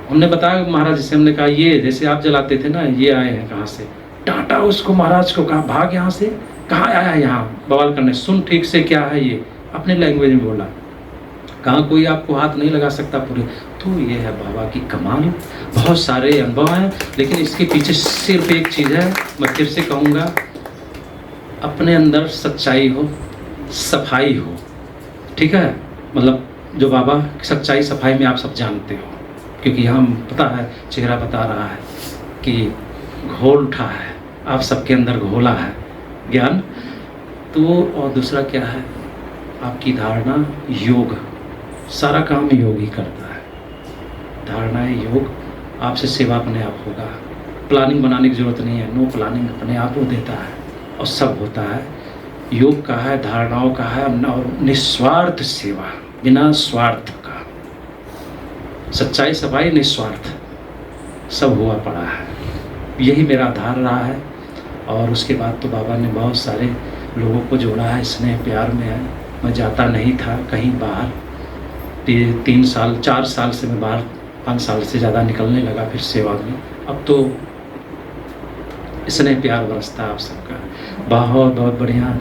हमने बताया महाराज से, हमने कहा ये जैसे आप जलाते थे ना, ये आए हैं कहाँ से। डांटा उसको महाराज को, कहा भाग यहाँ से, कहाँ आया है यहाँ बवाल करने, सुन ठीक से क्या है ये, अपने लैंग्वेज में बोला। कहा कोई आपको हाथ नहीं लगा सकता पूरे। तो ये है बाबा की कमाल। बहुत सारे अनुभव हैं, लेकिन इसके पीछे सिर्फ एक चीज़ है, मैं फिर से कहूँगा, अपने अंदर सच्चाई हो, सफाई हो, ठीक है। मतलब जो बाबा सच्चाई सफाई में आप सब जानते हो, क्योंकि हम पता है, चेहरा बता रहा है कि घोल उठा है, आप सबके अंदर घोला है ज्ञान। तो और दूसरा क्या है, आपकी धारणा, योग, सारा काम योग ही करता है। धारणा है योग, आपसे सेवा अपने आप होगा, प्लानिंग बनाने की जरूरत नहीं है, नो प्लानिंग अपने आप वो देता है और सब होता है। योग का है, धारणाओं का है, और निस्वार्थ सेवा, बिना स्वार्थ का, सच्चाई सफाई निस्वार्थ, सब हुआ पड़ा है। यही मेरा आधार रहा है। और उसके बाद तो बाबा ने बहुत सारे लोगों को जोड़ा है, स्नेह प्यार में है। मैं जाता नहीं था कहीं बाहर, 3 साल 4 साल से मैं बाहर, 5 साल से ज़्यादा निकलने लगा फिर सेवा में। अब तो स्नेह प्यार बरसता आप सबका। बहुत बहुत बढ़िया,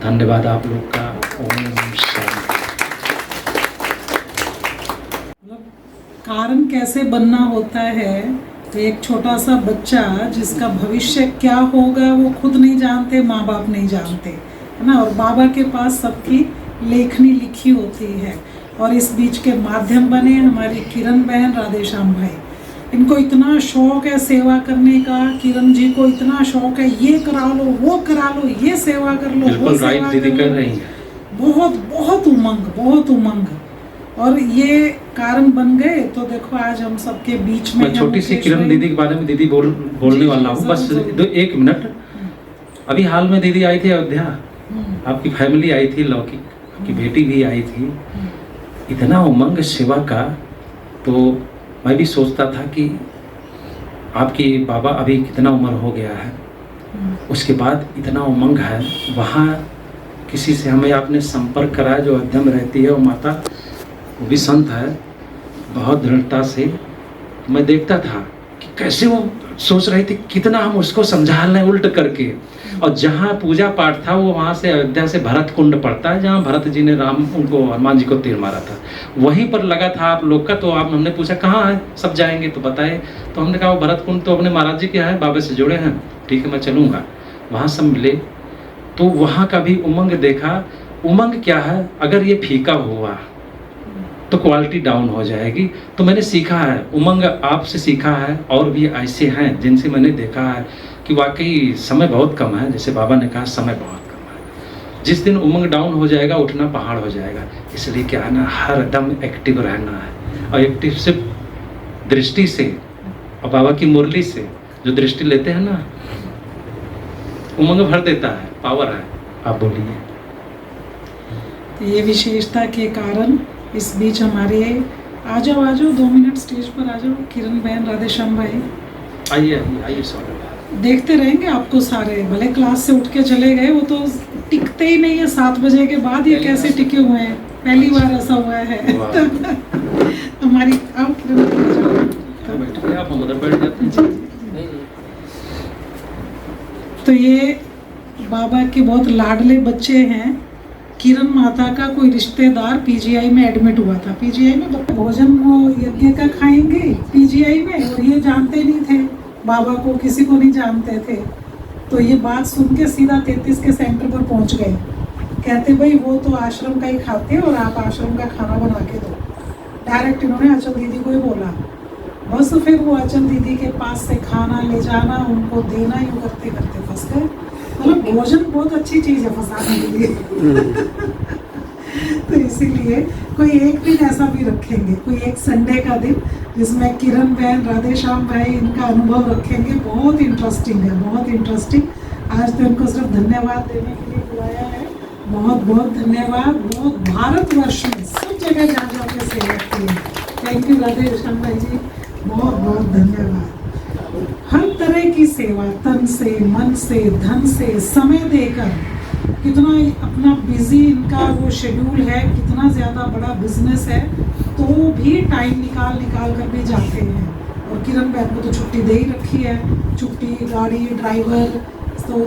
धन्यवाद आप लोग का। ओम शांति। कारण कैसे बनना होता है, तो एक छोटा सा बच्चा जिसका भविष्य क्या होगा वो खुद नहीं जानते, माँ बाप नहीं जानते, है ना। और बाबा के पास सबकी लेखनी लिखी होती है। और इस बीच के माध्यम बने हमारी किरण बहन, राधेश्याम भाई। इनको इतना शौक है सेवा करने का, किरण जी को इतना शौक है, ये करा लो, वो करा लो, ये सेवा कर लो, वो सेवा दीदी कर रही है। बहुत बहुत उमंग, बहुत उमंग। और ये कारण बन गए तो देखो आज हम सबके बीच में। मैं छोटी सी किरण दीदी के बारे में दीदी बोलने वाला हूँ, बस 1 मिनट। अभी हाल में दीदी आई थी अयोध्या, आपकी फैमिली आई थी, लौकिक की बेटी भी आई थी। इतना उमंग सेवा का, तो मैं भी सोचता था कि आपकी बाबा अभी कितना उम्र हो गया है, उसके बाद इतना उमंग है। वहाँ किसी से हमें आपने संपर्क कराया जो अयोध्या में रहती है, वो माता, वो भी संत है, बहुत दृढ़ता से। मैं देखता था कि कैसे वो सोच रही थी कितना हम उसको समझा लें उल्ट करके। और जहाँ पूजा पाठ था वो वहाँ से अयोध्या से भरत कुंड पड़ता है, जहाँ भरत जी ने हनुमान जी को तीर मारा था, वहीं पर लगा था आप लोग का। तो हमने पूछा कहाँ है, सब जाएंगे तो बताए। तो हमने कहा वो भरत कुंड तो अपने महाराज जी के हैं, बाबा से जुड़े हैं, ठीक है मैं चलूँगा। वहाँ सब मिले तो वहाँ का भी उमंग देखा। उमंग क्या है, अगर ये फीका हुआ तो क्वालिटी डाउन हो जाएगी। तो मैंने सीखा है, उमंग आपसे सीखा है, और भी ऐसे हैं जिनसे मैंने देखा है कि वाकई समय बहुत कम है। जैसे बाबा ने कहा समय बहुत कम है, जिस दिन उमंग डाउन हो जाएगा उठना पहाड़ हो जाएगा। इसलिए क्या है ना, हर दम एक्टिव रहना है। और एक्टिव सिर्फ दृष्टि से, और बाबा की मुरली से जो दृष्टि लेते हैं ना, उमंग भर देता है, पावर है। आप बोलिए। तो ये विशेषता के कारण इस बीच हमारे आ जाओ 2 मिनट स्टेज पर आ जाओ, किरण बहन, राधे श्याम भाई, आइए आइए सॉरी। देखते रहेंगे आपको सारे। भले क्लास से उठ के चले गए, वो तो टिकते ही नहीं है 7 बजे के बाद। ये कैसे टिके हुए हैं, पहली बार ऐसा हुआ है। हमारी आप किरण बैठिए, आप हम उधर बैठ जाते हैं। तो ये बाबा के बहुत लाडले बच्चे हैं। किरण माता का कोई रिश्तेदार पीजीआई में एडमिट हुआ था। पीजीआई में भोजन वो यज्ञ का खाएंगे पीजीआई में, और ये जानते नहीं थे बाबा को, किसी को नहीं जानते थे। तो ये बात सुन के सीधा 33 के सेंटर पर पहुंच गए। कहते भाई वो तो आश्रम का ही खाते हैं और आप आश्रम का खाना बना के दो। डायरेक्ट इन्होंने अचल दीदी को ही बोला। बस फिर वो अचल दीदी के पास से खाना ले जाना, उनको देना, यूँ करते करते फंस गए। मतलब भोजन बहुत अच्छी चीज़ है फंसाने के लिए। तो इसीलिए कोई एक दिन ऐसा भी रखेंगे, कोई एक संडे का दिन जिसमें किरण बहन, राधे श्याम भाई इनका अनुभव रखेंगे। बहुत इंटरेस्टिंग है, बहुत इंटरेस्टिंग। आज तो इनको सिर्फ धन्यवाद देने के लिए बुलाया है। बहुत बहुत धन्यवाद। बहुत भारतवर्ष में सब जगह जा के सेवा की है। थैंक यू राधे श्याम भाई जी, बहुत बहुत धन्यवाद। हर तरह की सेवा, तन से, मन से, धन से, समय देकर, कितना अपना बिजी इनका वो शेड्यूल है, कितना ज़्यादा बड़ा बिजनेस है, तो भी टाइम निकाल कर भी जाते हैं। और किरण बहन को तो छुट्टी दे ही रखी है, छुट्टी, गाड़ी, ड्राइवर, तो